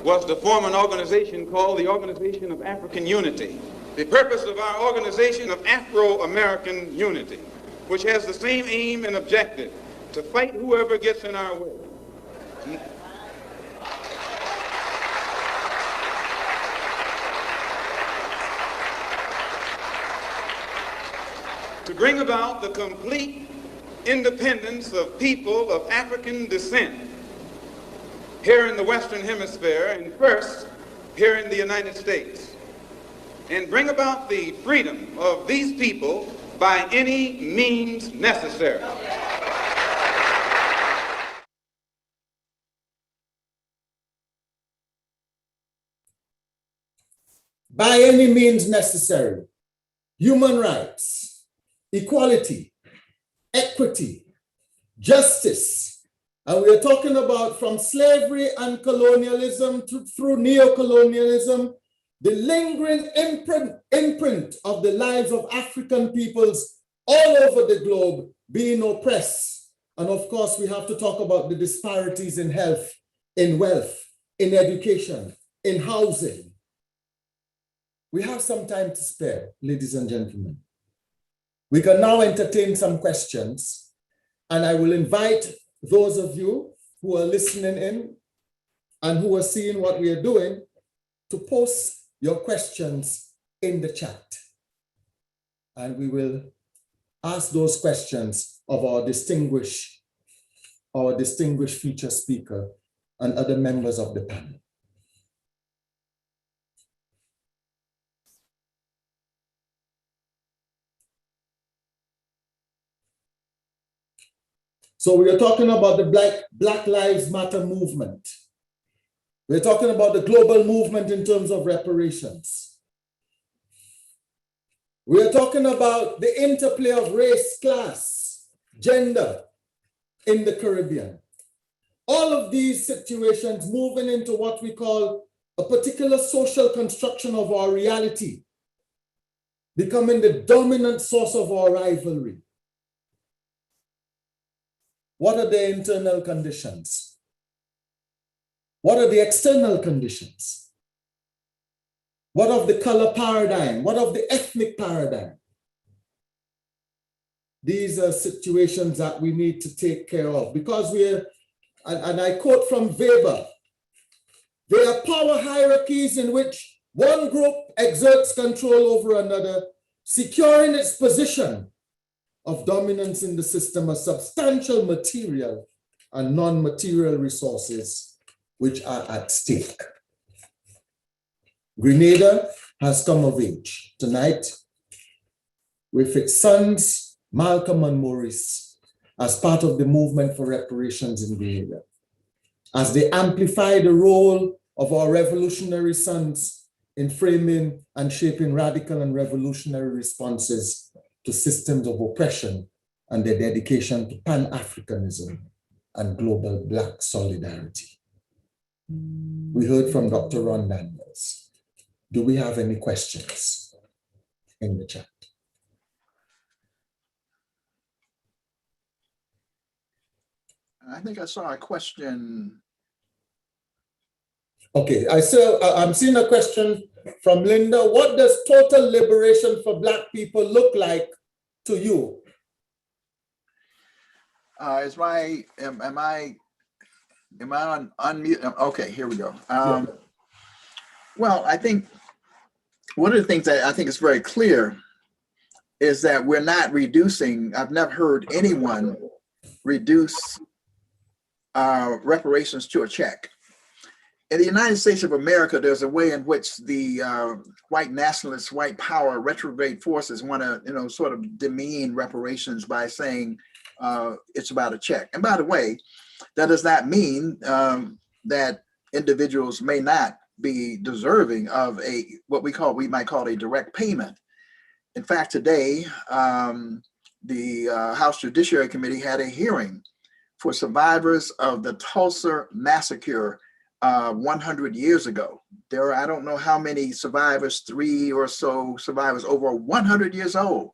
was to form an organization called the Organization of African Unity. The purpose of our Organization of Afro-American Unity, which has the same aim and objective, to fight whoever gets in our way. To bring about the complete independence of people of African descent here in the Western Hemisphere, and first here in the United States, and bring about the freedom of these people by any means necessary. By any means necessary. Human rights, equality, equity, justice. And we are talking about from slavery and colonialism through neocolonialism, the lingering imprint of the lives of African peoples all over the globe being oppressed. And of course, we have to talk about the disparities in health, in wealth, in education, in housing. We have some time to spare, ladies and gentlemen. We can now entertain some questions, and I will invite those of you who are listening in and who are seeing what we are doing to post your questions in the chat. And we will ask those questions of our distinguished feature speaker and other members of the panel. So we are talking about the Black Lives Matter movement. We're talking about the global movement in terms of reparations. We're talking about the interplay of race, class, gender in the Caribbean. All of these situations moving into what we call a particular social construction of our reality, becoming the dominant source of our rivalry. What are the internal conditions? What are the external conditions? What of the color paradigm? What of the ethnic paradigm? These are situations that we need to take care of because and I quote from Weber, there are power hierarchies in which one group exerts control over another, securing its position of dominance in the system of substantial material and non-material resources which are at stake. Grenada has come of age tonight with its sons, Malcolm and Maurice, as part of the movement for reparations in Grenada, as they amplify the role of our revolutionary sons in framing and shaping radical and revolutionary responses to systems of oppression and their dedication to Pan-Africanism and global Black solidarity. We heard from Dr. Ron Daniels. Do we have any questions in the chat? I think I saw a question. Okay, I'm seeing a question from Linda. What does total liberation for Black people look like to you? Am I on unmute? Okay, here we go. Yeah. Well, I think one of the things that I think is very clear is that we're not reducing. I've never heard anyone reduce reparations to a check. In the United States of America, there's a way in which the white nationalists, white power, retrograde forces want to, sort of demean reparations by saying it's about a check. And by the way, that does not mean that individuals may not be deserving of what we might call a direct payment. In fact, today, the House Judiciary Committee had a hearing for survivors of the Tulsa massacre 100 years ago. There are, I don't know how many survivors, 3 or so survivors over 100 years old.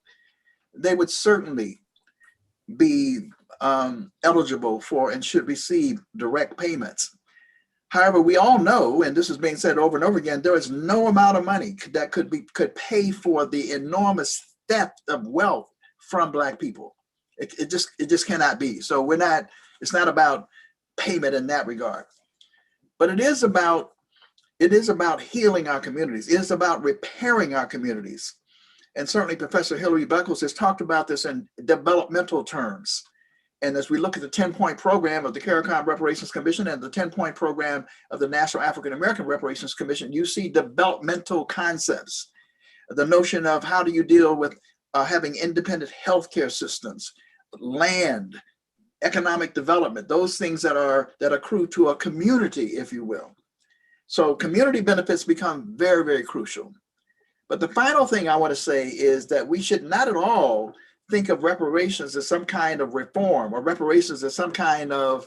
They would certainly be eligible for and should receive direct payments. However, we all know, and this is being said over and over again, there is no amount of money that could pay for the enormous theft of wealth from Black people. It just cannot be. So it's not about payment in that regard. But it is about healing our communities. It is about repairing our communities. And certainly Professor Hilary Beckles has talked about this in developmental terms. And as we look at the 10-point program of the CARICOM Reparations Commission and the 10-point program of the National African American Reparations Commission, you see developmental concepts. The notion of how do you deal with having independent healthcare systems, land, economic development, those things that accrue to a community, if you will. So community benefits become very, very crucial. But the final thing I want to say is that we should not at all think of reparations as some kind of reform or reparations as some kind of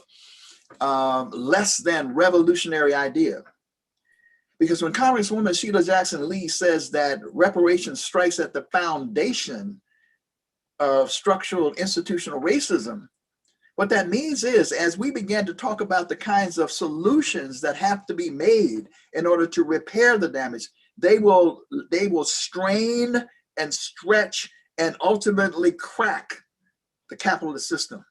less than revolutionary idea. Because when Congresswoman Sheila Jackson Lee says that reparations strikes at the foundation of structural institutional racism, what that means is, as we begin to talk about the kinds of solutions that have to be made in order to repair the damage, they will strain and stretch and ultimately crack the capitalist system.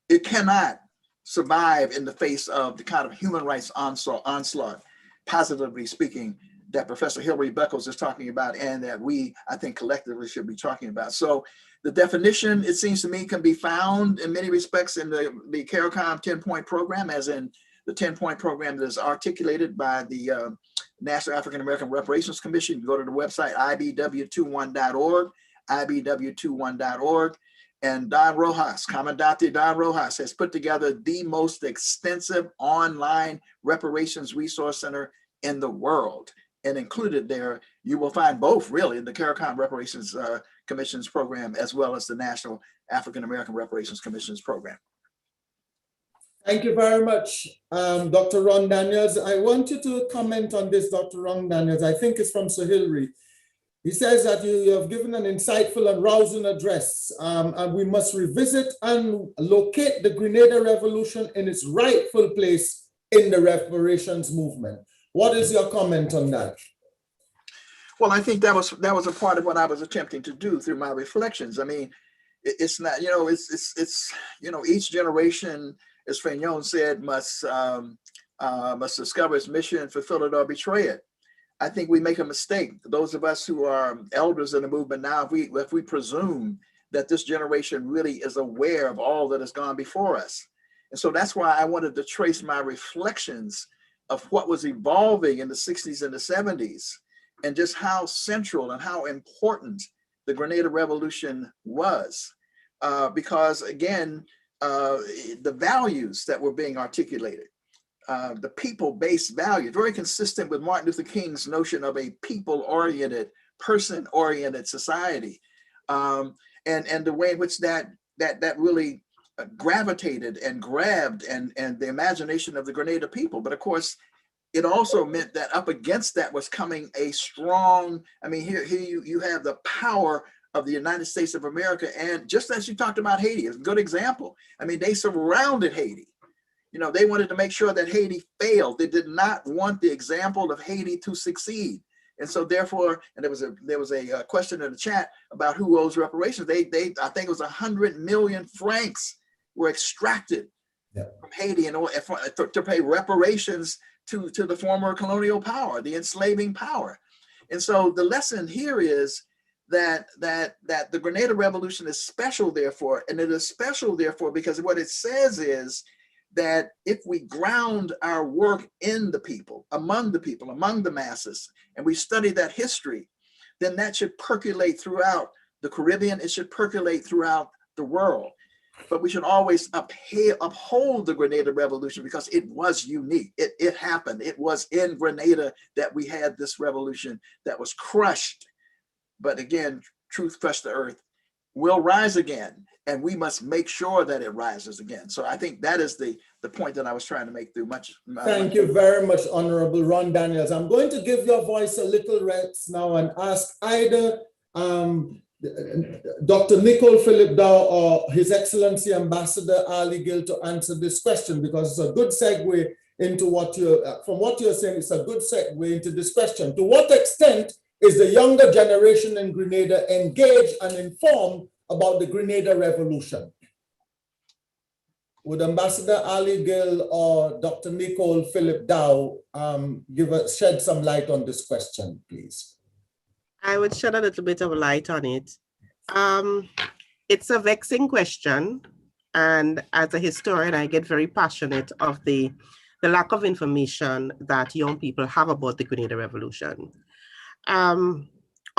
It cannot survive in the face of the kind of human rights onslaught, positively speaking, that Professor Hilary Beckles is talking about and that we, I think, collectively should be talking about. So the definition, it seems to me, can be found in many respects in the CARICOM 10-point program, as in the 10-point program that is articulated by the National African American Reparations Commission. You go to the website ibw21.org, ibw21.org, and Don Rojas, Comandante Don Rojas, has put together the most extensive online reparations resource center in the world. And included there, you will find both really the CARICOM Reparations Commission's program as well as the National African American Reparations Commission's program. Thank you very much, Dr. Ron Daniels. I want you to comment on this, Dr. Ron Daniels. I think it's from Sir Hilary. He says that you have given an insightful and rousing address, and we must revisit and locate the Grenada Revolution in its rightful place in the reparations movement. What is your comment on that? Well, I think that was a part of what I was attempting to do through my reflections. I mean, it's not, it's each generation, as Fagnon said, must discover its mission, fulfill it, or betray it. I think we make a mistake. Those of us who are elders in the movement now, if we presume that this generation really is aware of all that has gone before us. And so that's why I wanted to trace my reflections of what was evolving in the 60s and the 70s, and just how central and how important the Grenada Revolution was. Because again, the values that were being articulated, the people-based value, very consistent with Martin Luther King's notion of a people-oriented, person-oriented society, and the way in which that really gravitated and grabbed and the imagination of the Grenada people. But of course, it also meant that up against that was coming a strong, I mean, here you have the power of the United States of America. And just as you talked about Haiti, it's a good example. I mean, they surrounded Haiti. You know, they wanted to make sure that Haiti failed. They did not want the example of Haiti to succeed. And so therefore, and there was a question in the chat about who owes reparations. I think it was 100 million francs were extracted from Haiti in order to pay reparations to the former colonial power, the enslaving power. And so the lesson here is that the Grenada Revolution is special, therefore, and it is special, therefore, because what it says is that if we ground our work in the people, among the masses, and we study that history, then that should percolate throughout the Caribbean, it should percolate throughout the world. But we should always uphold the Grenada Revolution because it was unique. It happened. It was in Grenada that we had this revolution that was crushed. But again, truth crushed the earth, will rise again. And we must make sure that it rises again. So I think that is the point that I was trying to make through much. Thank you very much, Honorable Ron Daniels. I'm going to give your voice a little rest now and ask either Dr. Nicole Philip Dow or His Excellency Ambassador Arley Gill to answer this question, because it's a good segue into from what you're saying, it's a good segue into this question. To what extent is the younger generation in Grenada engaged and informed about the Grenada Revolution? Would Ambassador Arley Gill or Dr. Nicole Philip Dow shed some light on this question, please? I would shed a little bit of light on it. It's a vexing question. And as a historian, I get very passionate of the lack of information that young people have about the Grenada Revolution.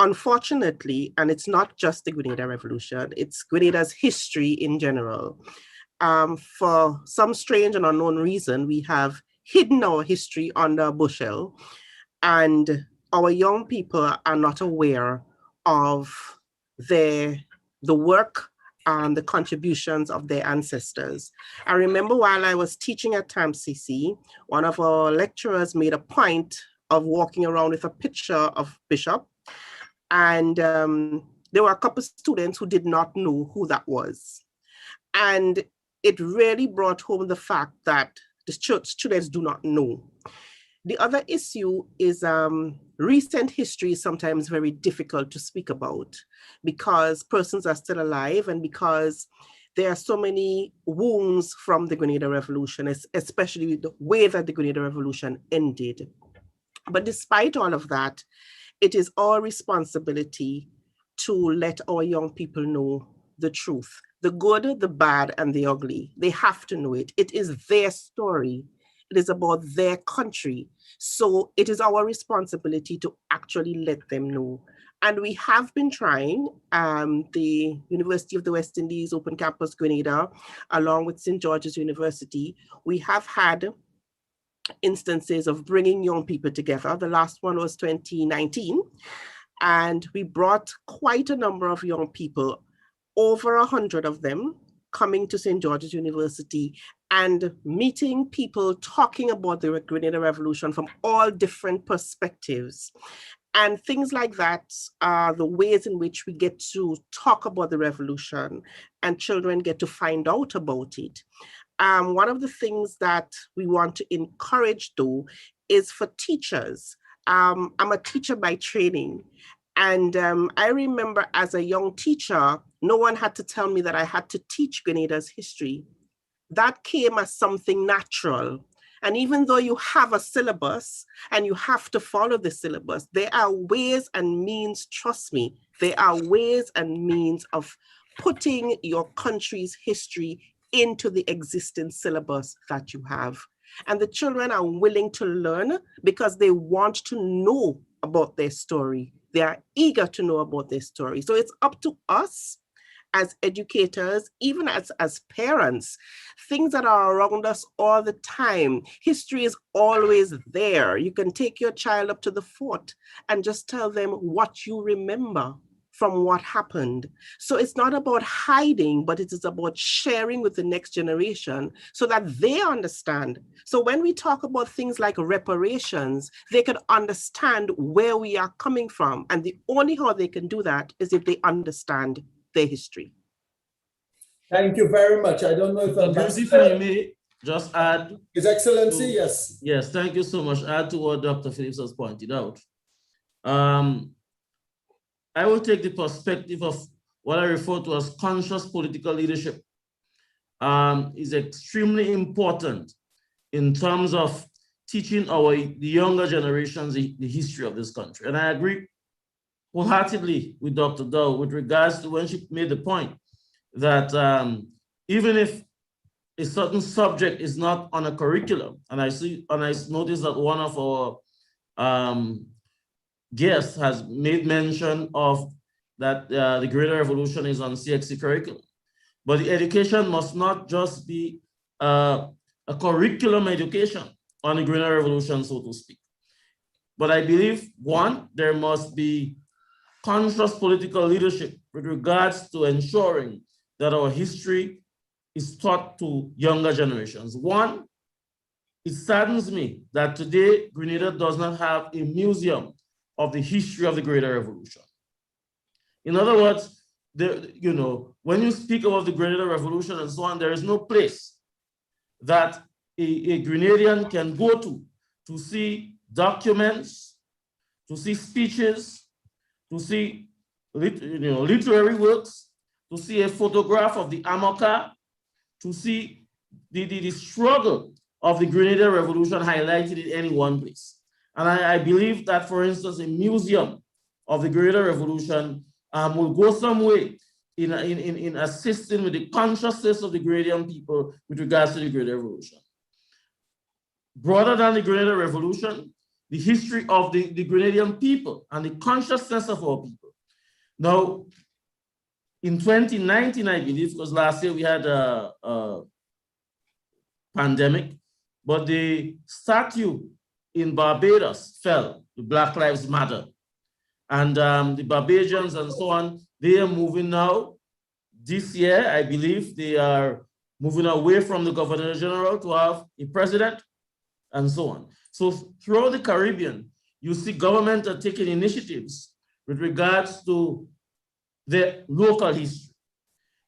Unfortunately, and it's not just the Grenada Revolution, it's Grenada's history in general. For some strange and unknown reason, we have hidden our history under a bushel, and our young people are not aware of the work and the contributions of their ancestors. I remember while I was teaching at TAMCC, one of our lecturers made a point of walking around with a picture of Bishop, and there were a couple of students who did not know who that was. And it really brought home the fact that the students do not know. The other issue is recent history is sometimes very difficult to speak about because persons are still alive and because there are so many wounds from the Grenada Revolution, especially the way that the Grenada Revolution ended. But despite all of that, it is our responsibility to let our young people know the truth, the good, the bad, and the ugly. They have to know it. It is their story. It is about their country. So it is our responsibility to actually let them know. And we have been trying. The University of the West Indies, Open Campus Grenada, along with St. George's University, we have had instances of bringing young people together. The last one was 2019. And we brought quite a number of young people, over 100 of them, coming to St. George's University and meeting people talking about the Grenada Revolution from all different perspectives. And things like that are the ways in which we get to talk about the revolution and children get to find out about it. One of the things that we want to encourage, though, is for teachers. I'm a teacher by training. And I remember as a young teacher, no one had to tell me that I had to teach Grenada's history. That came as something natural. And even though you have a syllabus and you have to follow the syllabus, there are ways and means, trust me, there are ways and means of putting your country's history into the existing syllabus that you have. And the children are willing to learn because they want to know about their story. They are eager to know about their story. So it's up to us as educators, even as parents, things that are around us all the time. History is always there. You can take your child up to the fort and just tell them what you remember from what happened. So it's not about hiding, but it is about sharing with the next generation so that they understand. So when we talk about things like reparations, they can understand where we are coming from. And the only how they can do that is if they understand their history. Thank you very much. I don't know if if I may just add. His Excellency, yes. Yes, thank you so much. Add to what Dr. Phillips has pointed out. I will take the perspective of what I refer to as conscious political leadership. Is extremely important in terms of teaching the younger generations the history of this country. And I agree wholeheartedly with Dr. Dow with regards to when she made the point that even if a certain subject is not on a curriculum, and I noticed that one of our guests has made mention of that the Greater Revolution is on CXC curriculum. But the education must not just be a curriculum education on the Greater Revolution, so to speak. But I believe, one, there must be conscious political leadership with regards to ensuring that our history is taught to younger generations. One, it saddens me that today Grenada does not have a museum of the history of the Greater Revolution. In other words, when you speak about the Grenada Revolution and so on, there is no place that a Grenadian can go to see documents, to see speeches, to see literary works, to see a photograph of the Amaka, to see the struggle of the Grenada Revolution highlighted in any one place. And I believe that, for instance, a museum of the Grenada Revolution will go some way in assisting with the consciousness of the Grenadian people with regards to the Grenada Revolution. Broader than the Grenada Revolution, the history of the Grenadian people and the consciousness of our people. Now, in 2019, I believe, because last year we had a pandemic, but the statue in Barbados fell, the Black Lives Matter. And the Barbadians and so on, they are moving now. This year, I believe they are moving away from the Governor General to have a president and so on. So throughout the Caribbean, you see government are taking initiatives with regards to their local history.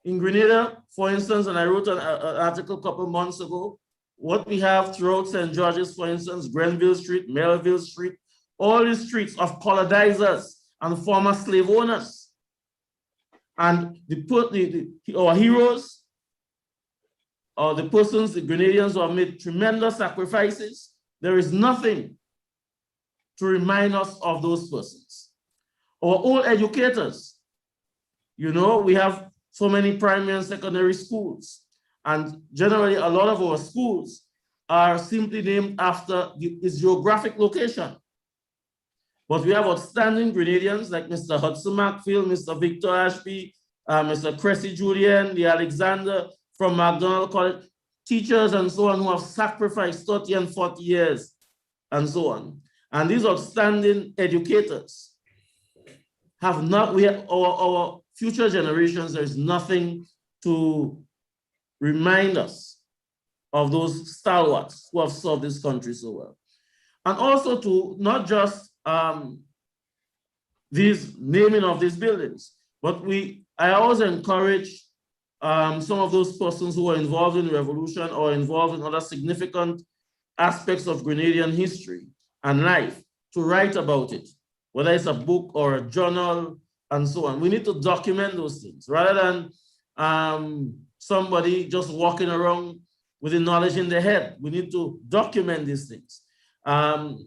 In Grenada, for instance, and I wrote an article a couple months ago, what we have throughout St. George's, for instance, Grenville Street, Melville Street, all the streets of colonizers and former slave owners. And our heroes, or the persons, the Grenadians who have made tremendous sacrifices, there is nothing to remind us of those persons. Our old educators, we have so many primary and secondary schools, and generally a lot of our schools are simply named after its geographic location. But we have outstanding Grenadians like Mr. Hudson Macfield, Mr. Victor Ashby, Mr. Cressy Julian, the Alexander from McDonald College, teachers and so on who have sacrificed 30 and 40 years and so on. And these outstanding educators have not, our future generations, there's nothing to remind us of those stalwarts who have served this country so well. And also to not just these naming of these buildings, but I always encourage some of those persons who are involved in the revolution or involved in other significant aspects of Grenadian history and life to write about it, whether it's a book or a journal and so on. We need to document those things rather than somebody just walking around with the knowledge in their head. We need to document these things.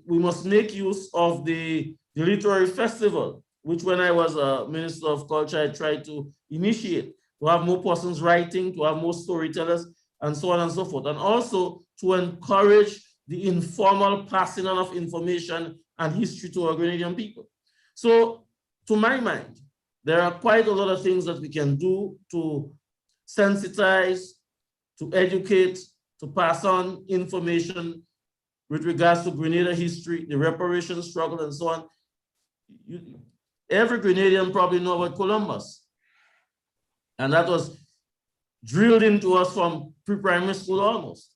We must make use of the literary festival, which when I was a Minister of Culture, I tried to initiate, to have more persons writing, to have more storytellers, and so on and so forth. And also to encourage the informal passing on of information and history to our Grenadian people. So to my mind, there are quite a lot of things that we can do to sensitize, to educate, to pass on information with regards to Grenada history, the reparation struggle, and so on. every Grenadian probably know about Columbus. And that was drilled into us from pre-primary school almost.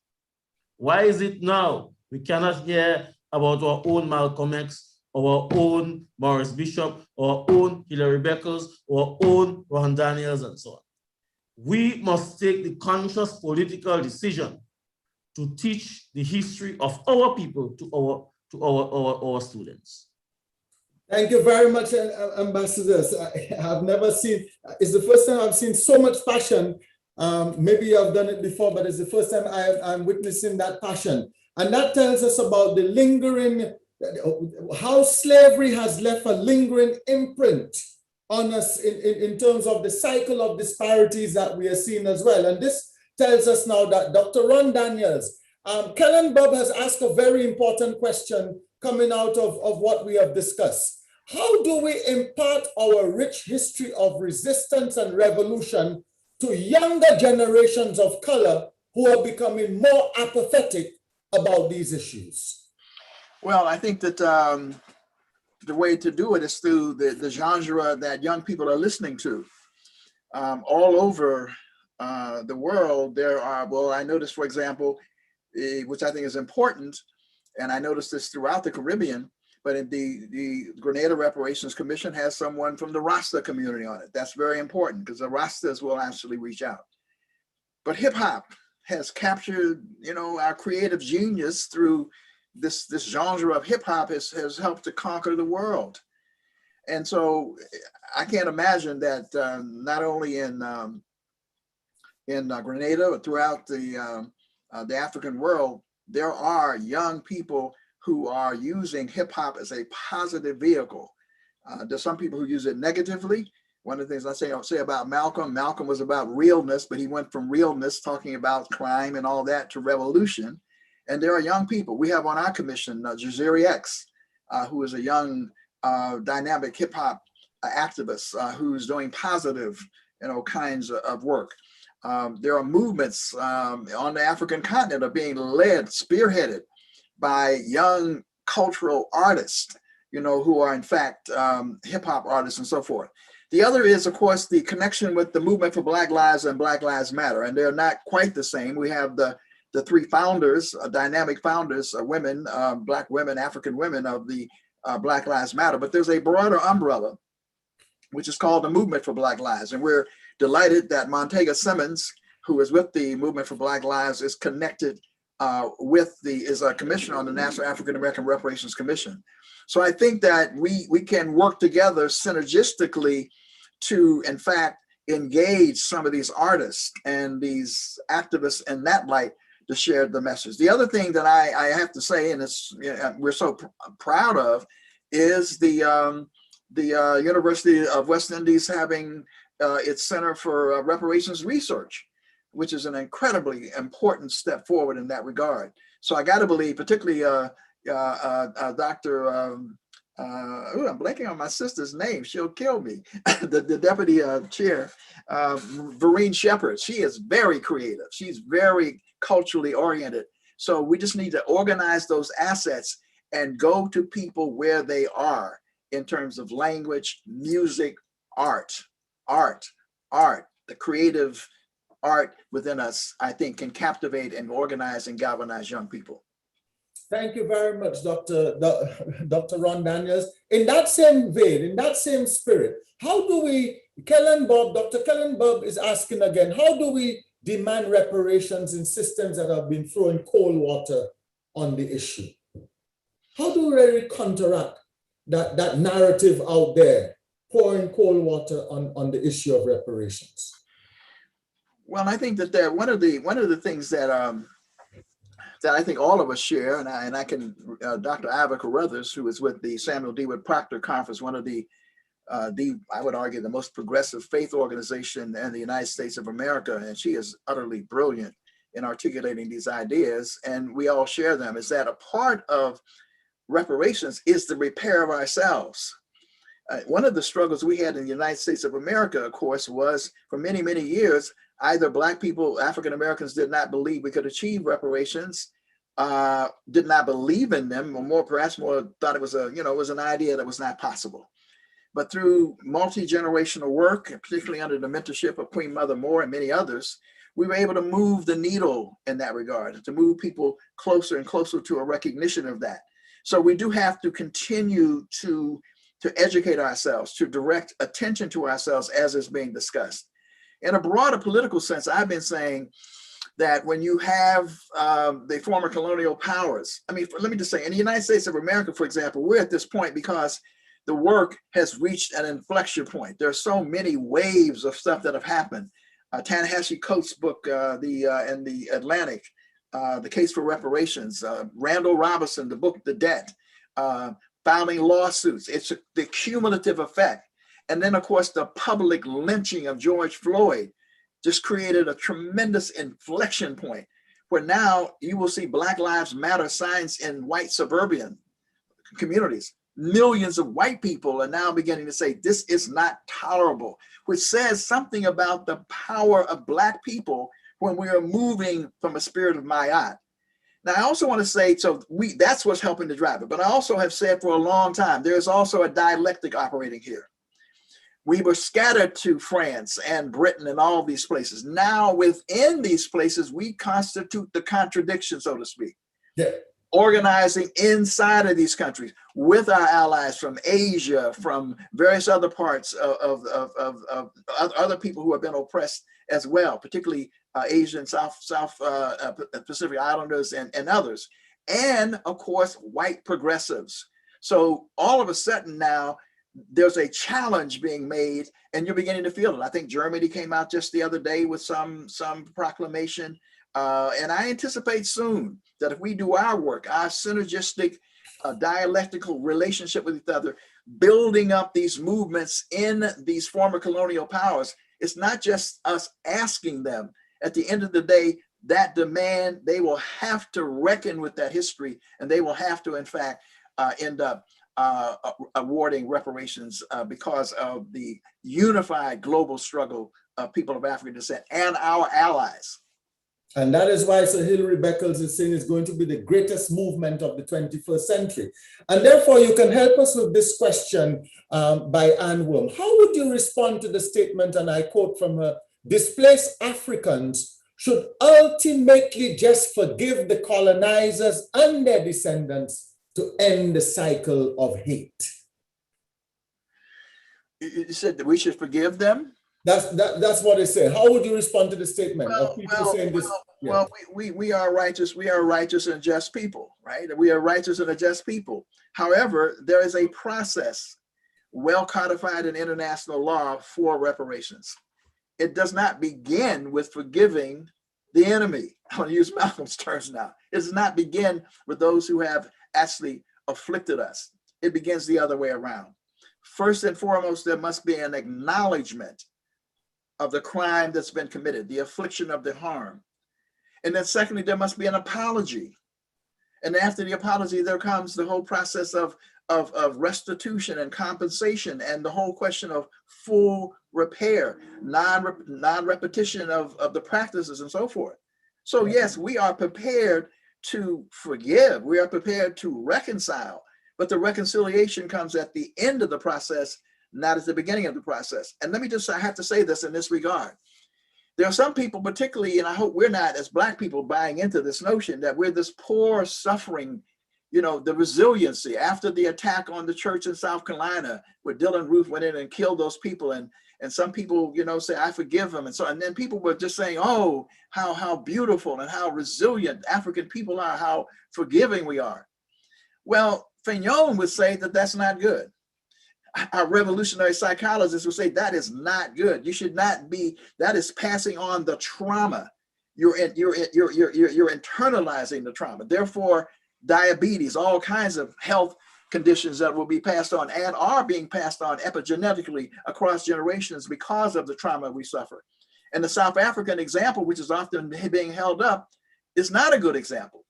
Why is it now we cannot hear about our own Malcolm X, our own Maurice Bishop, our own Hilary Beckles, our own Ron Daniels, and so on? We must take the conscious political decision to teach the history of our people to our students. Thank you very much, ambassadors. I've never seen, it's the first time I've seen so much passion. Maybe I've done it before, but it's the first time I'm witnessing that passion. And that tells us about the lingering, how slavery has left a lingering imprint on us in terms of the cycle of disparities that we are seeing as well. And this tells us now that Dr. Ron Daniels, Kellen Bob has asked a very important question coming out of what we have discussed. How do we impart our rich history of resistance and revolution to younger generations of color who are becoming more apathetic about these issues? Well, I think that the way to do it is through the genre that young people are listening to. All over the world, there are, well, I noticed, for example, which I think is important, and I noticed this throughout the Caribbean, but in the Grenada Reparations Commission has someone from the Rasta community on it. That's very important because the Rastas will actually reach out. But hip hop has captured, you know, our creative genius through this genre of hip hop has helped to conquer the world. And so I can't imagine that not only in Grenada, but throughout the African world, there are young people who are using hip hop as a positive vehicle. There's some people who use it negatively. One of the things I'll say about Malcolm was about realness, but he went from realness, talking about crime and all that, to revolution. And there are young people. We have on our commission, Jaziri X, who is a young, dynamic hip hop activist who's doing positive, you know, kinds of work. There are movements on the African continent are being led, spearheaded by young cultural artists, you know, who are in fact hip hop artists and so forth. The other is, of course, the connection with the movement for Black Lives and Black Lives Matter, and they're not quite the same. We have the three founders, dynamic founders, women, Black women, African women of the Black Lives Matter, but there's a broader umbrella, which is called the Movement for Black Lives, and we're delighted that Montega Simmons, who is with the Movement for Black Lives, is connected is a commissioner on the National African American Reparations Commission. So I think that we can work together synergistically to, in fact, engage some of these artists and these activists in that light to share the message. The other thing that I have to say, and we're so proud of, is the University of West Indies having its Center for Reparations Research, which is an incredibly important step forward in that regard. So I got to believe, particularly Dr. I'm blanking on my sister's name. She'll kill me. the deputy chair, Vereen Shepherd. She is very creative. She's very culturally oriented. So we just need to organize those assets and go to people where they are in terms of language, music, art. The creative art within us, I think, can captivate and organize and galvanize young people. Thank you very much, Dr. Ron Daniels. In that same vein, in that same spirit, how do we, Dr. Kellen Bob is asking again, how do we demand reparations in systems that have been throwing cold water on the issue? How do we really counteract that narrative out there, pouring cold water on the issue of reparations? Well, I think that one of the things that I think all of us share, and I can, Dr. Ivor Carruthers, who is with the Samuel D. Wood Proctor Conference, one of the I would argue the most progressive faith organization in the United States of America, and she is utterly brilliant in articulating these ideas, and we all share them, is that a part of reparations is the repair of ourselves. One of the struggles we had in the United States of America, of course, was for many, many years, either Black people, African Americans did not believe we could achieve reparations, did not believe in them, or perhaps more thought it was it was an idea that was not possible. but through multi-generational work, and particularly under the mentorship of Queen Mother Moore and many others, we were able to move the needle in that regard, to move people closer and closer to a recognition of that. So we do have to continue to educate ourselves, to direct attention to ourselves as is being discussed. In a broader political sense, I've been saying that when you have the former colonial powers, I mean, let me just say, in the United States of America, for example, we're at this point because the work has reached an inflection point. There are so many waves of stuff that have happened. Ta-Nehisi Coates' book, in the Atlantic, The Case for Reparations, Randall Robinson, the book, The Debt, filing lawsuits. It's the cumulative effect. And then, of course, the public lynching of George Floyd just created a tremendous inflection point where now you will see Black Lives Matter signs in white suburban communities. Millions of white people are now beginning to say, this is not tolerable, which says something about the power of Black people when we are moving from a spirit of Ma'at. Now, I also want to say, so that's what's helping to drive it. But I also have said for a long time, there's also a dialectic operating here. We were scattered to France and Britain and all these places. Now, within these places, we constitute the contradiction, so to speak. Yeah. Organizing inside of these countries with our allies from Asia, from various other parts of other people who have been oppressed as well, particularly Asian, South Pacific Islanders and others. And of course, white progressives. So all of a sudden now, there's a challenge being made and you're beginning to feel it. I think Germany came out just the other day with some proclamation. And I anticipate soon that if we do our work, our synergistic dialectical relationship with each other, building up these movements in these former colonial powers, it's not just us asking them. At the end of the day, that demand, they will have to reckon with that history and they will have to, in fact, end up awarding reparations because of the unified global struggle of people of African descent and our allies. And that is why Sir Hilary Beckles is saying it's going to be the greatest movement of the 21st century. And therefore, you can help us with this question by Anne Worm. How would you respond to the statement, and I quote from her, displaced Africans should ultimately just forgive the colonizers and their descendants to end the cycle of hate? You said that we should forgive them? That's what they say. How would you respond to the statement of people saying this? Well, we are righteous. We are righteous and just people, right? We are righteous and a just people. However, there is a process well codified in international law for reparations. It does not begin with forgiving the enemy. I'm going to use Malcolm's terms now. It does not begin with those who have actually afflicted us. It begins the other way around. First and foremost, there must be an acknowledgement of the crime that's been committed, the affliction of the harm. And then secondly, there must be an apology. And after the apology, there comes the whole process of restitution and compensation and the whole question of full repair, non-repetition of the practices and so forth. So yes, we are prepared to forgive. We are prepared to reconcile, but the reconciliation comes at the end of the process, not at the beginning of the process. And let me just, I have to say this in this regard. There are some people particularly, and I hope we're not as Black people buying into this notion that we're this poor suffering, you know, the resiliency after the attack on the church in South Carolina, where Dylan Roof went in and killed those people. And some people, you know, say, I forgive them. And then people were just saying, oh, how beautiful and how resilient African people are, how forgiving we are. Well, Fignon would say that that's not good. Our revolutionary psychologists would say that is not good. You should not be, that is passing on the trauma. You're internalizing the trauma. Therefore, diabetes, all kinds of health conditions that will be passed on and are being passed on epigenetically across generations because of the trauma we suffer. And the South African example, which is often being held up, is not a good example.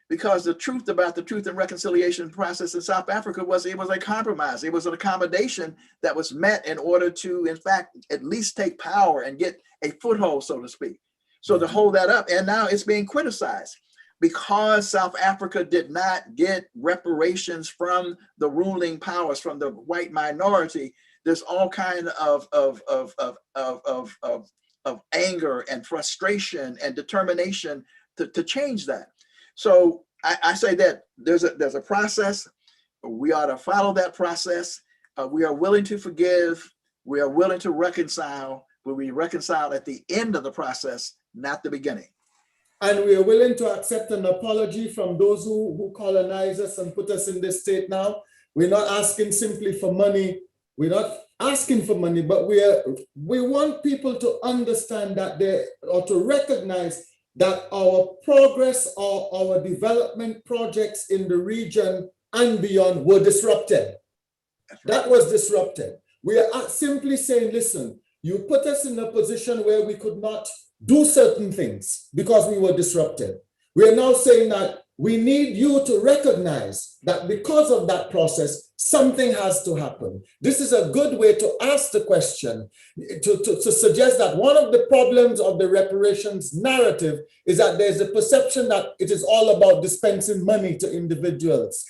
Because the truth about the truth and reconciliation process in South Africa was it was a compromise. It was an accommodation that was met in order to, in fact, at least take power and get a foothold, so to speak. So to hold that up, and now it's being criticized because South Africa did not get reparations from the ruling powers, from the white minority. there's all kind of anger and frustration and determination to change that. So I say that there's a process. We ought to follow that process. We are willing to forgive. We are willing to reconcile, but we reconcile at the end of the process, not the beginning. And we are willing to accept an apology from those who colonized us and put us in this state now. We're not asking simply for money. We're not asking for money, but we want people to understand that or to recognize that our progress or our development projects in the region and beyond were disrupted. That was disrupted. We are simply saying, listen, you put us in a position where we could not do certain things because we were disrupted. We are now saying that we need you to recognize that because of that process, something has to happen. This is a good way to ask the question, to suggest that one of the problems of the reparations narrative is that there's a perception that it is all about dispensing money to individuals.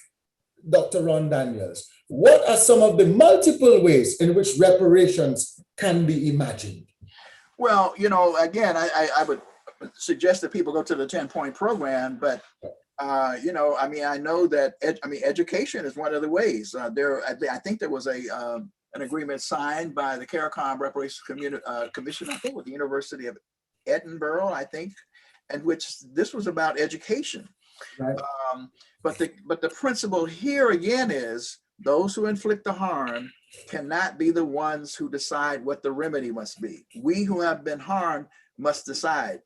Dr. Ron Daniels, what are some of the multiple ways in which reparations can be imagined? Well, again, I would suggest that people go to the 10-point program, but I know that education is one of the ways. I think there was an agreement signed by the CARICOM Reparations Commission, I think with the University of Edinburgh, I think, and which this was about education. Right. But the principle here again is those who inflict the harm cannot be the ones who decide what the remedy must be. We who have been harmed must decide.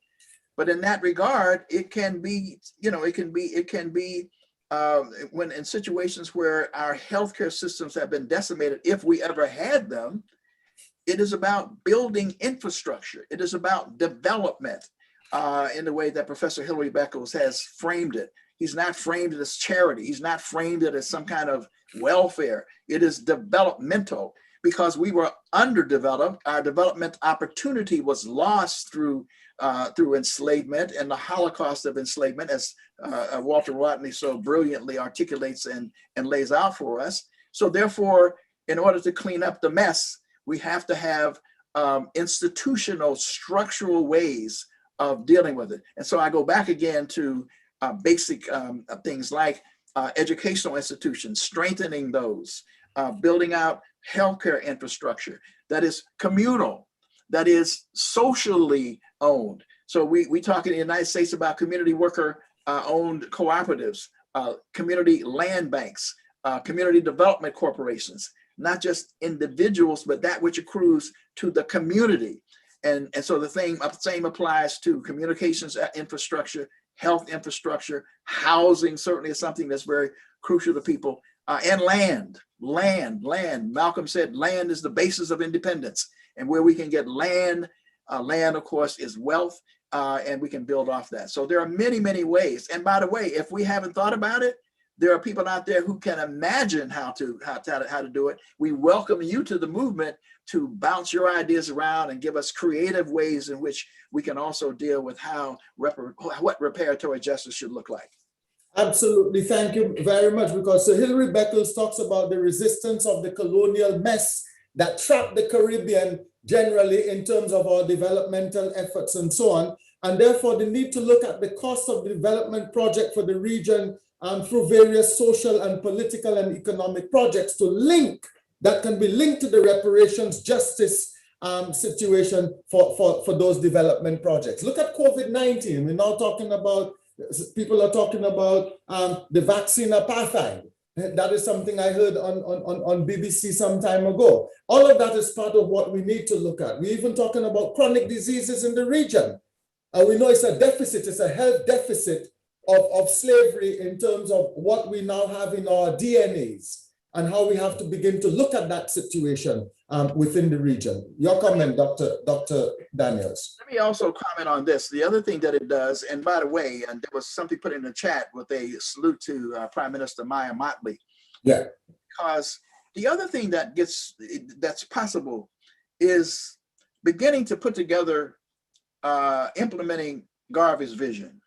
But in that regard, it can be when in situations where our healthcare systems have been decimated, if we ever had them, it is about building infrastructure. It is about development in the way that Professor Hilary Beckles has framed it. He's not framed it as charity. He's not framed it as some kind of welfare. It is developmental because we were underdeveloped. Our development opportunity was lost through enslavement and the Holocaust of enslavement, as Walter Watney so brilliantly articulates and lays out for us. So therefore, in order to clean up the mess, we have to have institutional, structural ways of dealing with it. And so I go back again to basic things like educational institutions, strengthening those, building out healthcare infrastructure that is communal, that is socially owned. So we talk in the United States about community worker owned cooperatives, community land banks, community development corporations, not just individuals, but that which accrues to the community. And so the same applies to communications infrastructure, health infrastructure, housing certainly is something that's very crucial to people, and land. Malcolm said land is the basis of independence, and where we can get land, of course, is wealth, and we can build off that. So there are many, many ways. And by the way, if we haven't thought about it, there are people out there who can imagine how to do it. We welcome you to the movement to bounce your ideas around and give us creative ways in which we can also deal with what reparatory justice should look like. Absolutely, thank you very much, because Sir Hilary Beckles talks about the resistance of the colonial mess that trapped the Caribbean generally in terms of our developmental efforts and so on, and therefore the need to look at the cost of the development project for the region through various social and political and economic projects that can be linked to the reparations justice situation for those development projects. Look at COVID-19. We're now talking about, people are talking about the vaccine apartheid. That is something I heard on BBC some time ago. All of that is part of what we need to look at. We're even talking about chronic diseases in the region. We know it's a deficit, it's a health deficit of slavery in terms of what we now have in our DNAs and how we have to begin to look at that situation within the region. Your comment, Dr. Daniels. Let me also comment on this. The other thing that it does, and by the way, and there was something put in the chat with a salute to Prime Minister Maya Motley. Yeah. Because the other thing that's possible is beginning to put together implementing Garvey's vision.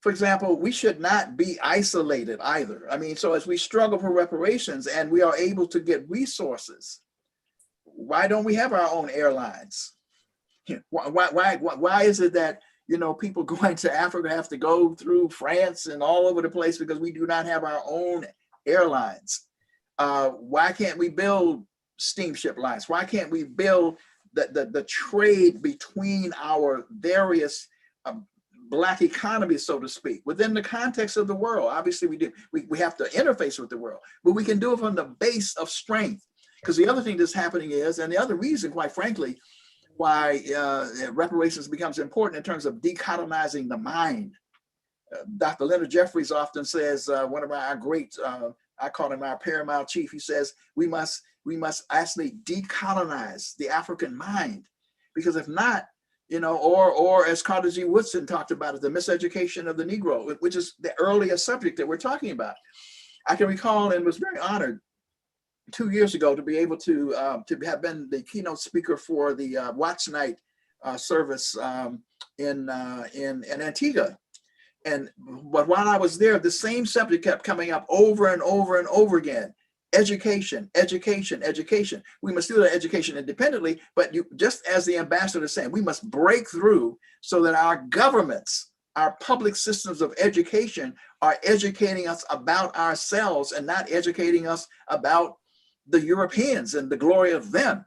For example, we should not be isolated either. I mean, so as we struggle for reparations and we are able to get resources why don't we have our own airlines? Why is it that, you know, people going to Africa have to go through France and all over the place because we do not have our own airlines? Why can't we build steamship lines? Why can't we build the trade between our various Black economies, so to speak, within the context of the world? Obviously, we have to interface with the world, but we can do it from the base of strength. Because the other thing that's happening is, and the other reason, quite frankly, why reparations becomes important in terms of decolonizing the mind. Dr. Leonard Jeffries often says, one of our great, I call him our paramount chief, he says, we must actually decolonize the African mind, because if not, you know, or as Carter G. Woodson talked about it, the miseducation of the Negro, which is the earliest subject that we're talking about. I can recall and was very honored 2 years ago to be able to have been the keynote speaker for the Watch Night service in Antigua. But while I was there, the same subject kept coming up over and over and over again. Education, education, education. We must do that education independently, but just as the ambassador is saying, we must break through so that our governments, our public systems of education are educating us about ourselves and not educating us about the Europeans and the glory of them.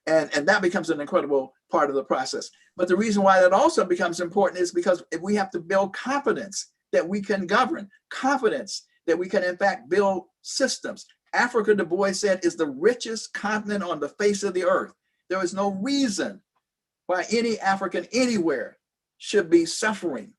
And that becomes an incredible part of the process. But the reason why that also becomes important is because if we have to build confidence that we can govern, confidence that we can in fact build systems. Africa, Du Bois said, is the richest continent on the face of the earth. There is no reason why any African anywhere should be suffering,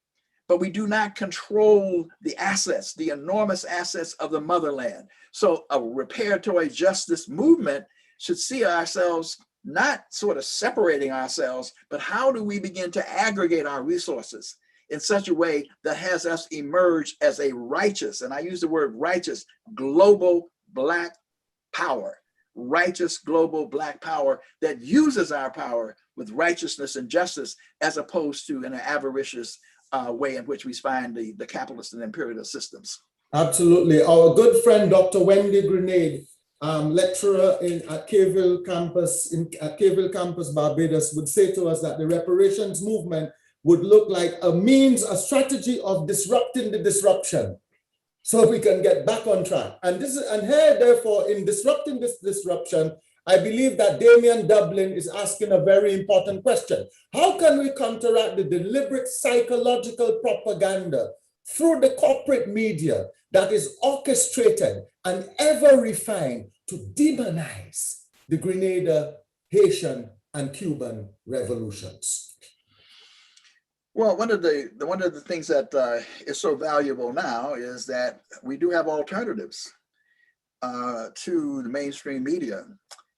but we do not control the assets, the enormous assets of the motherland. So a reparatory justice movement should see ourselves not sort of separating ourselves, but how do we begin to aggregate our resources in such a way that has us emerge as a righteous, and I use the word righteous, global Black power, righteous global Black power that uses our power with righteousness and justice, as opposed to in an avaricious way in which we find the capitalist and imperialist systems. Absolutely. Our good friend, Dr. Wendy Grenade, lecturer at Cavill Campus, Barbados, would say to us that the reparations movement would look like a strategy of disrupting the disruption, so we can get back on track. And here, therefore, in disrupting this disruption, I believe that Damian Dublin is asking a very important question. How can we counteract the deliberate psychological propaganda through the corporate media that is orchestrated and ever refined to demonize the Grenada, Haitian, and Cuban revolutions? Well, one of the things that is so valuable now is that we do have alternatives to the mainstream media.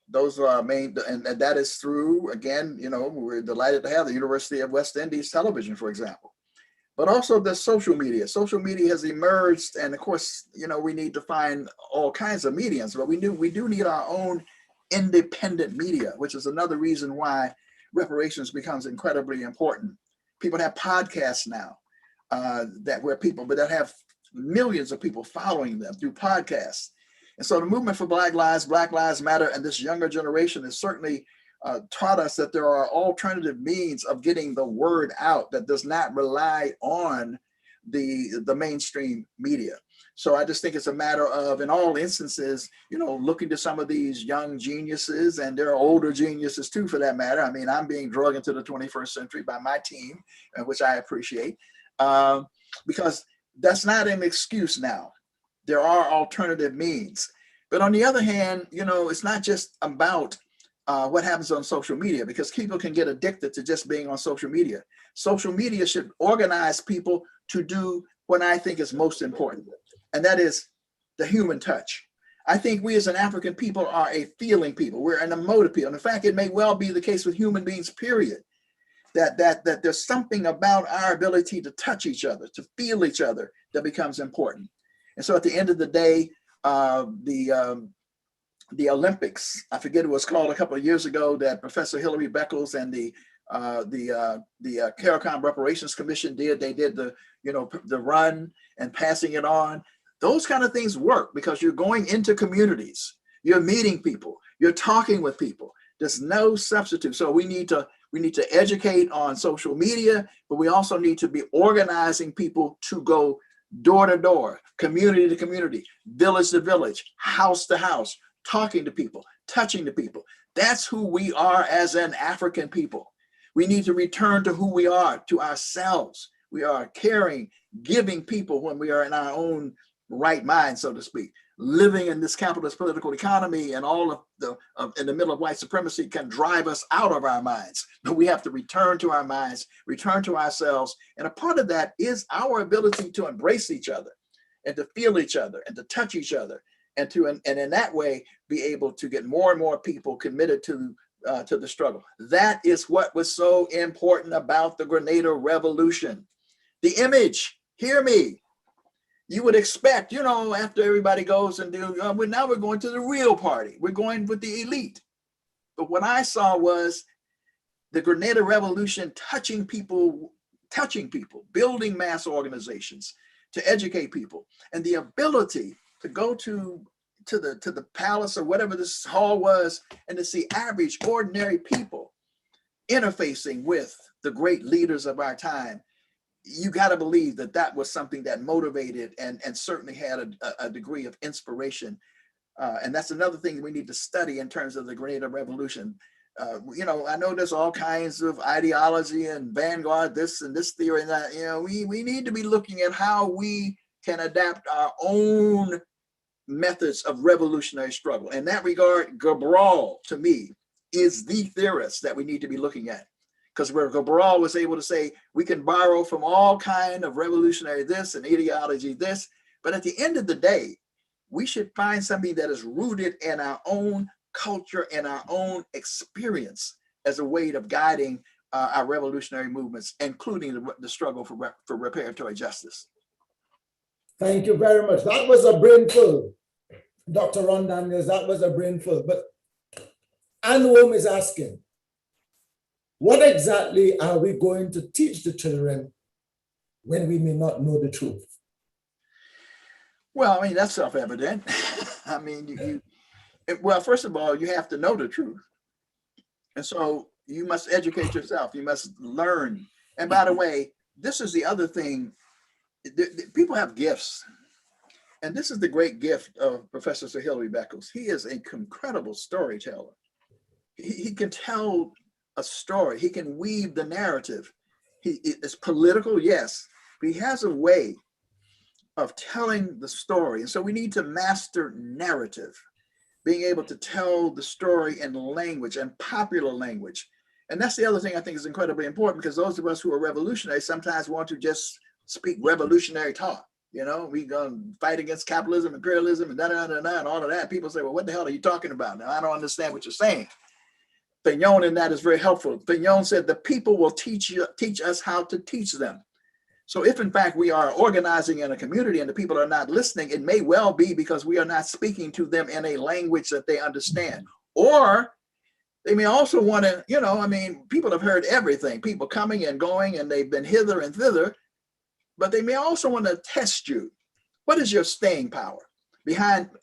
Those are and that is through, again, you know, we're delighted to have the University of West Indies television, for example, but also the social media. Social media has emerged, and of course, you know, we need to find all kinds of mediums, but we do need our own independent media, which is another reason why reparations becomes incredibly important. People have podcasts now that have millions of people following them through podcasts. And so the movement for Black Lives Matter, and this younger generation has certainly taught us that there are alternative means of getting the word out that does not rely on the mainstream media. So I just think it's a matter of, in all instances, you know, looking to some of these young geniuses, and there are older geniuses too, for that matter. I mean, I'm being drugged into the 21st century by my team, which I appreciate, because that's not an excuse now. There are alternative means. But on the other hand, you know, it's not just about what happens on social media, because people can get addicted to just being on social media. Social media should organize people to do what I think is most important, and that is the human touch. I think we as an African people are a feeling people. We're an emotive people. And in fact, it may well be the case with human beings, period, that there's something about our ability to touch each other, to feel each other, that becomes important. And so at the end of the day, the Olympics, I forget it was called a couple of years ago, that Professor Hilary Beckles and the CARICOM Reparations Commission did. They did the run and passing it on. Those kind of things work because you're going into communities, you're meeting people, you're talking with people, There's no substitute. So we need to educate on social media, but we also need to be organizing people to go door to door, community to community, village to village, house to house, talking to people, touching the people. That's who we are as an African people. We need to return to who we are, to ourselves. We are caring, giving people when we are in our own right mind, so to speak. Living in this capitalist political economy and all of the in the middle of white supremacy can drive us out of our minds. But we have to return to our minds, return to ourselves. And a part of that is our ability to embrace each other and to feel each other and to touch each other and in that way be able to get more and more people committed to the struggle. That is what was so important about the Grenada Revolution. The image, hear me. You would expect, you know, after everybody goes and now we're going to the real party. We're going with the elite. But what I saw was the Grenada Revolution touching people, building mass organizations to educate people, and the ability to go to the palace or whatever this hall was and to see average, ordinary people interfacing with the great leaders of our time. You got to believe that that was something that motivated and certainly had a degree of inspiration. And that's another thing we need to study in terms of the Grenada Revolution. You know, I know there's all kinds of ideology and vanguard, this and this theory and that. You know, we need to be looking at how we can adapt our own methods of revolutionary struggle. In that regard, Cabral, to me, is the theorist that we need to be looking at. Because where Cabral was able to say, we can borrow from all kind of revolutionary this and ideology this, but at the end of the day, we should find something that is rooted in our own culture and our own experience as a way of guiding our revolutionary movements, including the struggle for reparatory justice. Thank you very much. That was a brainful, Dr. Ron Daniels, that was a brainful. But Anwom is asking, what exactly are we going to teach the children when we may not know the truth? Well, I mean, that's self-evident. I mean, well, first of all, you have to know the truth. And so you must educate yourself. You must learn. And by the way, this is the other thing. People have gifts. And this is the great gift of Professor Sir Hilary Beckles. He is an incredible storyteller. He can tell a story. He can weave the narrative. He is political, yes, but he has a way of telling the story. And so we need to master narrative, being able to tell the story in language and popular language. And that's the other thing I think is incredibly important, because those of us who are revolutionaries sometimes want to just speak revolutionary talk. You know, we gonna fight against capitalism, imperialism, and and all of that. People say, well, what the hell are you talking about? Now, I don't understand what you're saying. Fignon in that is very helpful. Fignon said, the people will teach us how to teach them. So if in fact we are organizing in a community and the people are not listening, it may well be because we are not speaking to them in a language that they understand. Or they may also want to, you know, I mean, people have heard everything, people coming and going, and they've been hither and thither, but they may also want to test you. What is your staying power?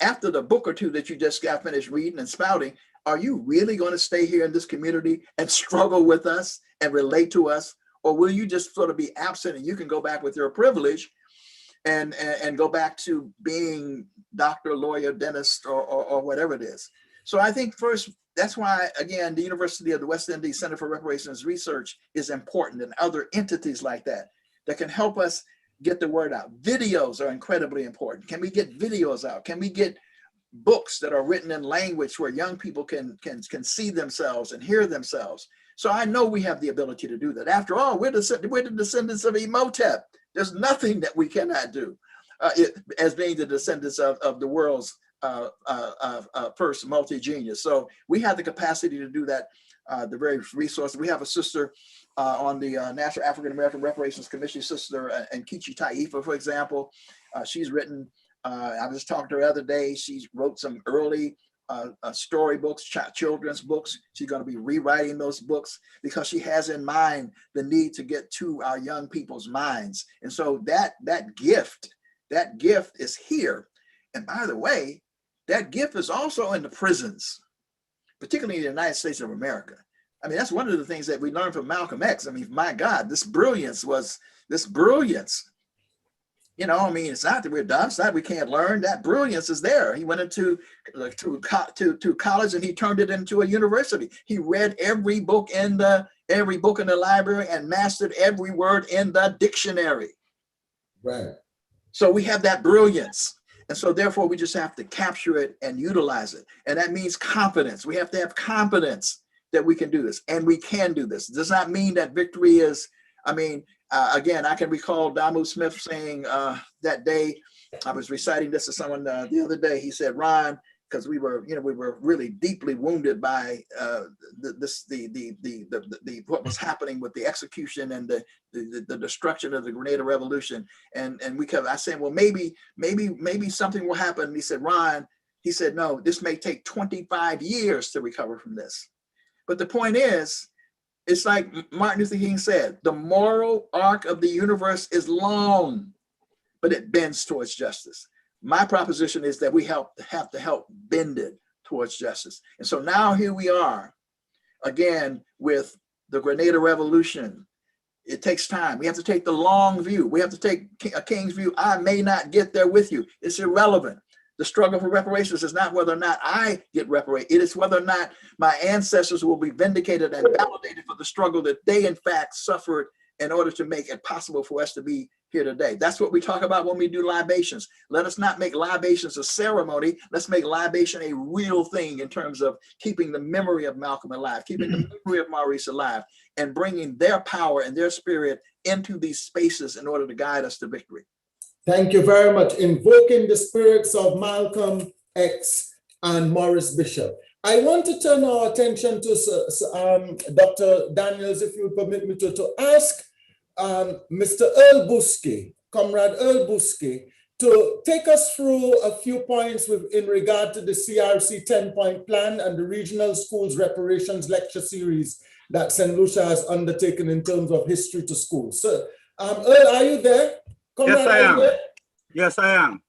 After the book or two that you just got finished reading and spouting, are you really going to stay here in this community and struggle with us and relate to us? Or will you just sort of be absent and you can go back with your privilege and go back to being doctor, lawyer, dentist, or whatever it is? So I think first, that's why, again, the University of the West Indies Center for Reparations Research is important, and other entities like that can help us get the word out. Videos are incredibly important. Can we get videos out? Can we get books that are written in language where young people can see themselves and hear themselves? So I know we have the ability to do that. After all, we're the descendants of Imhotep. There's nothing that we cannot do as being the descendants of the world's first multi-genius. So we have the capacity to do that, the various resources. We have a sister on the National African American Reparations Commission, Sister Nkechi Taifa, for example. She's written, I was talking to her the other day, she wrote some early storybooks, children's books. She's going to be rewriting those books because she has in mind the need to get to our young people's minds. And so that gift is here. And by the way, that gift is also in the prisons. particularly in the United States of America. I mean, that's one of the things that we learned from Malcolm X. I mean, my God, this brilliance. You know, I mean, it's not that we're dumb. It's not we can't learn. That brilliance is there. He went into to college and he turned it into a university. He read every book in the library and mastered every word in the dictionary. Right. So we have that brilliance. And so therefore we just have to capture it and utilize it. And that means confidence. We have to have confidence that we can do this, and we can do this. It does not mean that victory is, I mean, again, I can recall Damu Smith saying that day, I was reciting this to someone the other day. He said, Ron, because we were really deeply wounded by what was happening with the execution and the destruction of the Grenada Revolution. And I said, well, maybe something will happen. And he said, Ron, he said, no, this may take 25 years to recover from this. But the point is, it's like Martin Luther King said, the moral arc of the universe is long, but it bends towards justice. My proposition is that we have to help bend it towards justice. And so now here we are, again, with the Grenada Revolution. It takes time. We have to take the long view. We have to take a king's view. I may not get there with you. It's irrelevant. The struggle for reparations is not whether or not I get reparated. It is whether or not my ancestors will be vindicated and validated for the struggle that they in fact suffered in order to make it possible for us to be here today. That's what we talk about when we do libations. Let us not make libations a ceremony. Let's make libation a real thing in terms of keeping the memory of Malcolm alive, keeping the memory of Maurice alive, and bringing their power and their spirit into these spaces in order to guide us to victory. Thank you very much. Invoking the spirits of Malcolm X and Maurice Bishop. I want to turn our attention to Dr. Daniels, if you would permit me to ask Mr. Earl Buskey, Comrade Earl Buskey, to take us through a few points in regard to the CRC 10-point plan and the regional schools reparations lecture series that St. Lucia has undertaken in terms of history to schools. So, Earl, are you there? Comrade, yes, I am. Yes, I am.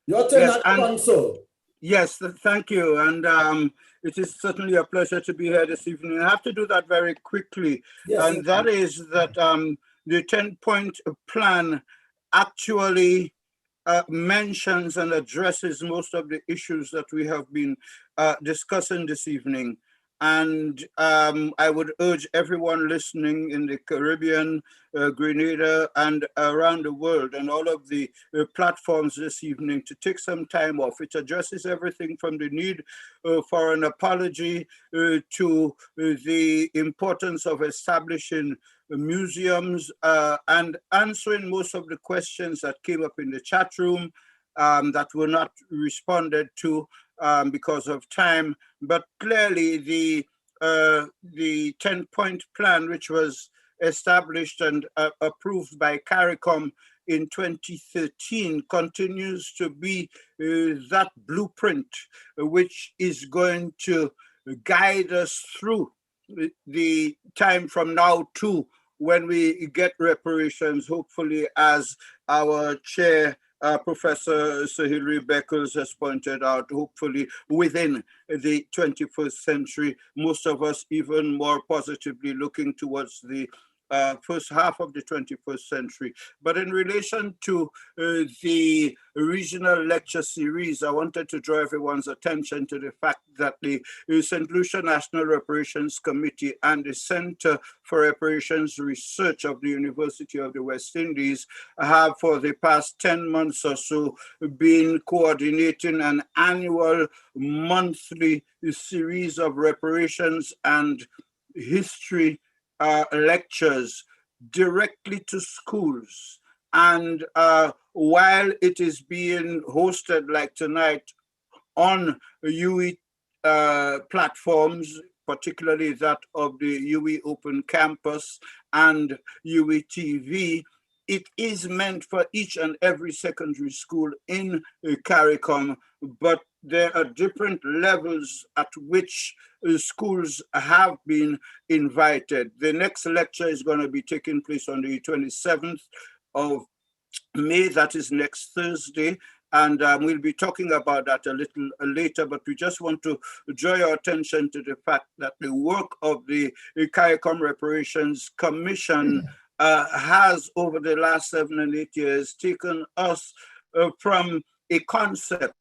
Your turn at the console. Yes, thank you. And it is certainly a pleasure to be here this evening. I have to do that very quickly. Yes, and that is that the 10-point plan actually mentions and addresses most of the issues that we have been discussing this evening. And I would urge everyone listening in the Caribbean, Grenada, and around the world, and all of the platforms this evening to take some time off. It addresses everything from the need for an apology to the importance of establishing museums and answering most of the questions that came up in the chat room that were not responded to because of time. But clearly the 10-point plan, which was established and approved by CARICOM in 2013, continues to be that blueprint which is going to guide us through the time from now to when we get reparations, hopefully, as our chair, Professor Sir Hilary Beckles has pointed out, hopefully within the 21st century, most of us even more positively looking towards the first half of the 21st century. But in relation to the regional lecture series, I wanted to draw everyone's attention to the fact that the St. Lucia National Reparations Committee and the Center for Reparations Research of the University of the West Indies have for the past 10 months or so been coordinating an annual monthly series of reparations and history lectures directly to schools. And while it is being hosted like tonight on UE platforms, particularly that of the UE Open Campus and UE TV, it is meant for each and every secondary school in CARICOM, but there are different levels at which schools have been invited. The next lecture is going to be taking place on the 27th of May, that is next Thursday, And we'll be talking about that a little later, but we just want to draw your attention to the fact that the work of the CARICOM Reparations Commission has, over the last 7 and 8 years, taken us from a concept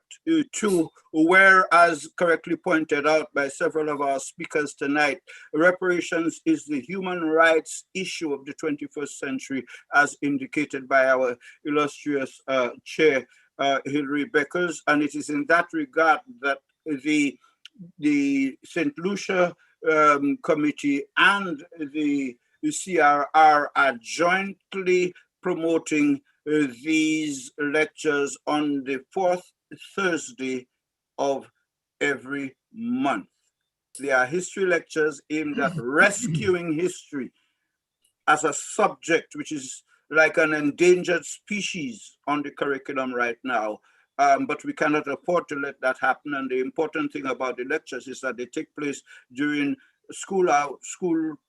to where, as correctly pointed out by several of our speakers tonight, reparations is the human rights issue of the 21st century, as indicated by our illustrious chair, Hilary Beckers. And it is in that regard that the St. Lucia Committee and the CRR are jointly promoting these lectures on the 4th Thursday of every month. They are history lectures aimed at rescuing history as a subject, which is like an endangered species on the curriculum right now. But we cannot afford to let that happen. And the important thing about the lectures is that they take place during school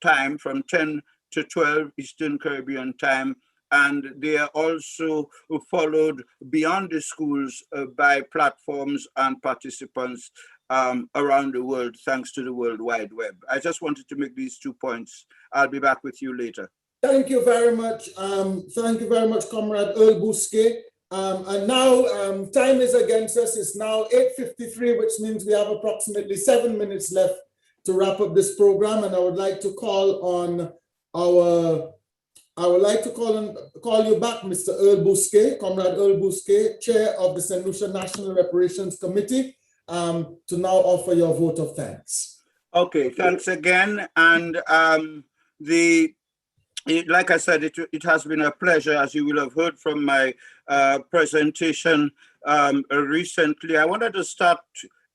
time from 10 to 12 Eastern Caribbean time. And they are also followed beyond the schools by platforms and participants around the world, thanks to the World Wide Web. I just wanted to make these 2 points. I'll be back with you later. Thank you very much. Thank you very much, Comrade Earl Bousquet. And now time is against us. It's now 8:53, which means we have approximately 7 minutes left to wrap up this program. And I would like to call you back, Mr. Earl Bousquet, Comrade Earl Bousquet, Chair of the St. Lucia National Reparations Committee, to now offer your vote of thanks. Okay, thanks again. And like I said, it has been a pleasure, as you will have heard from my presentation recently. I wanted to start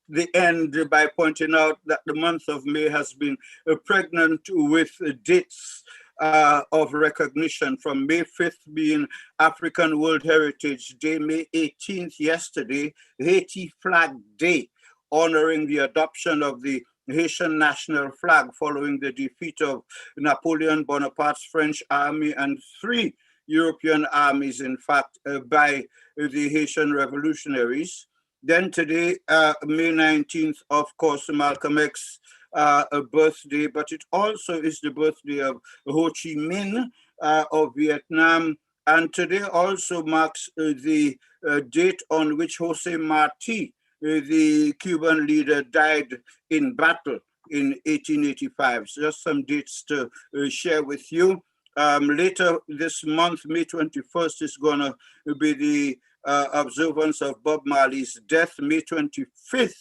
the end by pointing out that the month of May has been pregnant with dates of recognition, from May 5th being African World Heritage Day, May 18th, yesterday, Haiti Flag Day, honoring the adoption of the Haitian national flag following the defeat of Napoleon Bonaparte's French army and 3 European armies, in fact, by the Haitian revolutionaries. Then today, May 19th, of course, Malcolm X a birthday, but it also is the birthday of Ho Chi Minh of Vietnam. And today also marks the date on which Jose Marti, the Cuban leader, died in battle in 1885. So just some dates to share with you. Later this month, May 21st, is going to be the observance of Bob Marley's death. May 25th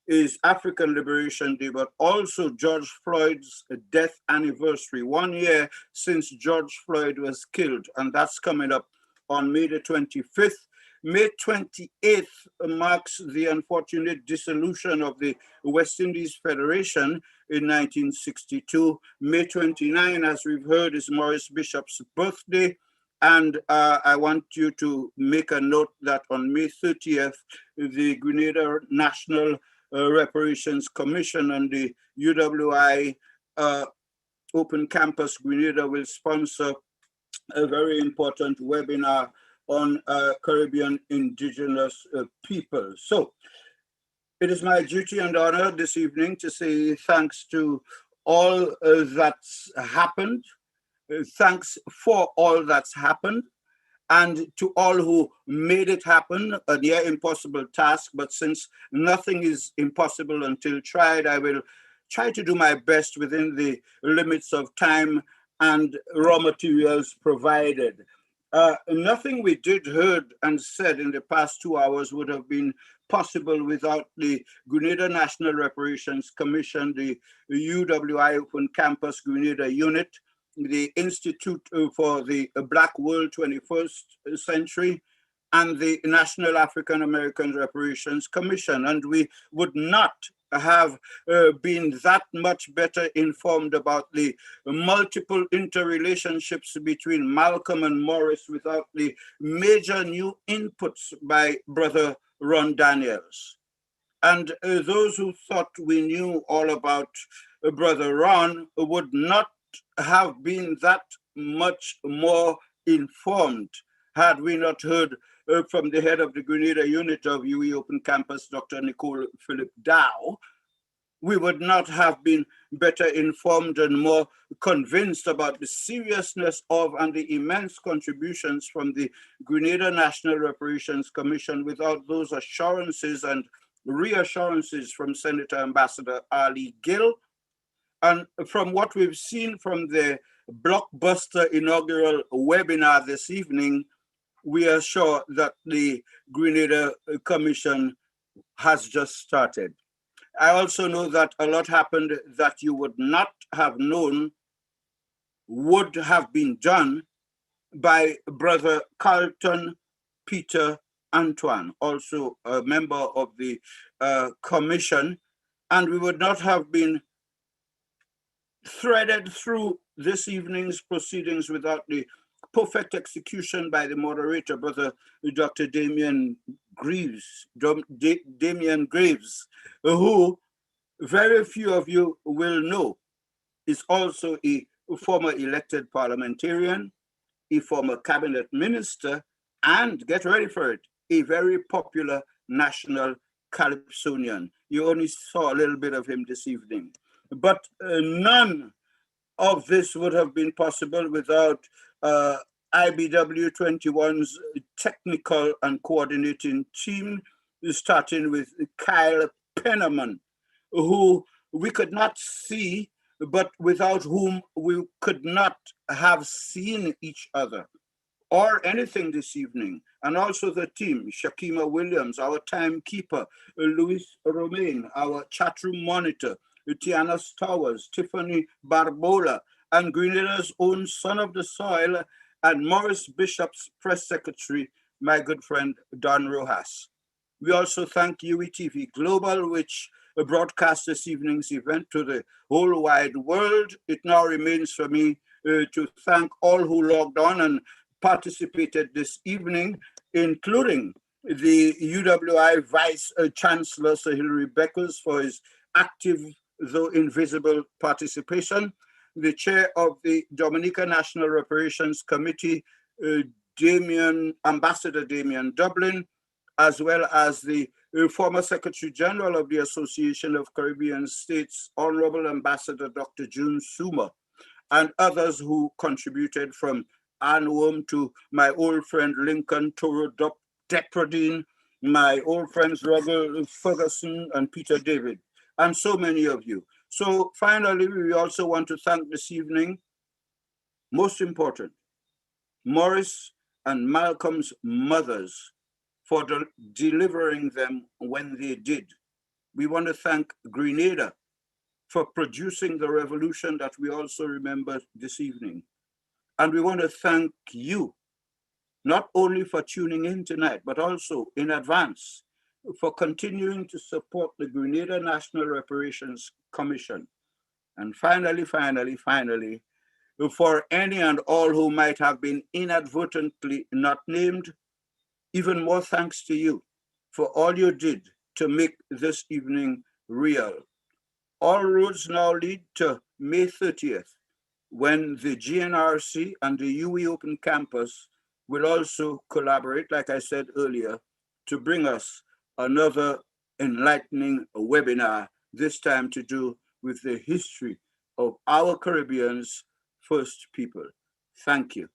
is African Liberation Day, but also George Floyd's death anniversary, 1 year since George Floyd was killed, and that's coming up on May the 25th. May 28th marks the unfortunate dissolution of the West Indies Federation in 1962. May 29, as we've heard, is Maurice Bishop's birthday. And I want you to make a note that on May 30th, the Grenada National Reparations Commission and the UWI Open Campus Grenada will sponsor a very important webinar on Caribbean indigenous people. So it is my duty and honor this evening to say thanks to all that's happened. Thanks for all that's happened, and to all who made it happen, a near impossible task. But since nothing is impossible until tried, I will try to do my best within the limits of time and raw materials provided. Nothing we did, heard, and said in the past 2 hours would have been possible without the Grenada National Reparations Commission, the UWI Open Campus Grenada Unit, the Institute for the Black World 21st Century, and the National African American Reparations Commission. And we would not have been that much better informed about the multiple interrelationships between Malcolm and Maurice without the major new inputs by Brother Ron Daniels. And those who thought we knew all about Brother Ron would not have been that much more informed had we not heard from the head of the Grenada unit of UE Open Campus, Dr. Nicole Philip Dow, we would not have been better informed and more convinced about the seriousness of and the immense contributions from the Grenada National Reparations Commission without those assurances and reassurances from Senator Ambassador Arley Gill. And from what we've seen from the blockbuster inaugural webinar this evening, we are sure that the Grenada Commission has just started. I also know that a lot happened that you would not have known would have been done by Brother Carlton Peter Antoine, also a member of the commission, and we would not have been threaded through this evening's proceedings without the perfect execution by the moderator, Brother Dr. Damien Greaves, who very few of you will know is also a former elected parliamentarian, a former cabinet minister, and get ready for it, a very popular national calypsonian. You only saw a little bit of him this evening. But none of this would have been possible without IBW 21's technical and coordinating team, starting with Kyle Penniman, who we could not see, but without whom we could not have seen each other or anything this evening. And also the team, Shakima Williams, our timekeeper, Luis Romain, our chatroom monitor, Tiana Stowers, Tiffany Barbola, and Grenada's own son of the soil, and Maurice Bishop's press secretary, my good friend, Don Rojas. We also thank UETV Global, which broadcast this evening's event to the whole wide world. It now remains for me to thank all who logged on and participated this evening, including the UWI Vice Chancellor, Sir Hilary Beckers, for his active, though invisible, participation, the chair of the Dominica National Reparations Committee, Ambassador Damien Dublin, as well as the former Secretary General of the Association of Caribbean States, Honorable Ambassador Dr. June Suma, and others who contributed, from Ann Worm to my old friend Lincoln Toro Depradine, my old friends Robert Ferguson and Peter David, and so many of you. So finally, we also want to thank this evening, most important, Maurice and Malcolm's mothers for delivering them when they did. We want to thank Grenada for producing the revolution that we also remember this evening. And we want to thank you, not only for tuning in tonight, but also in advance for continuing to support the Grenada National Reparations Commission. And finally, for any and all who might have been inadvertently not named, even more thanks to you for all you did to make this evening real. All roads now lead to May 30th, when the GNRC and the UE Open Campus will also collaborate, like I said earlier, to bring us another enlightening webinar, this time to do with the history of our Caribbean's first people. Thank you.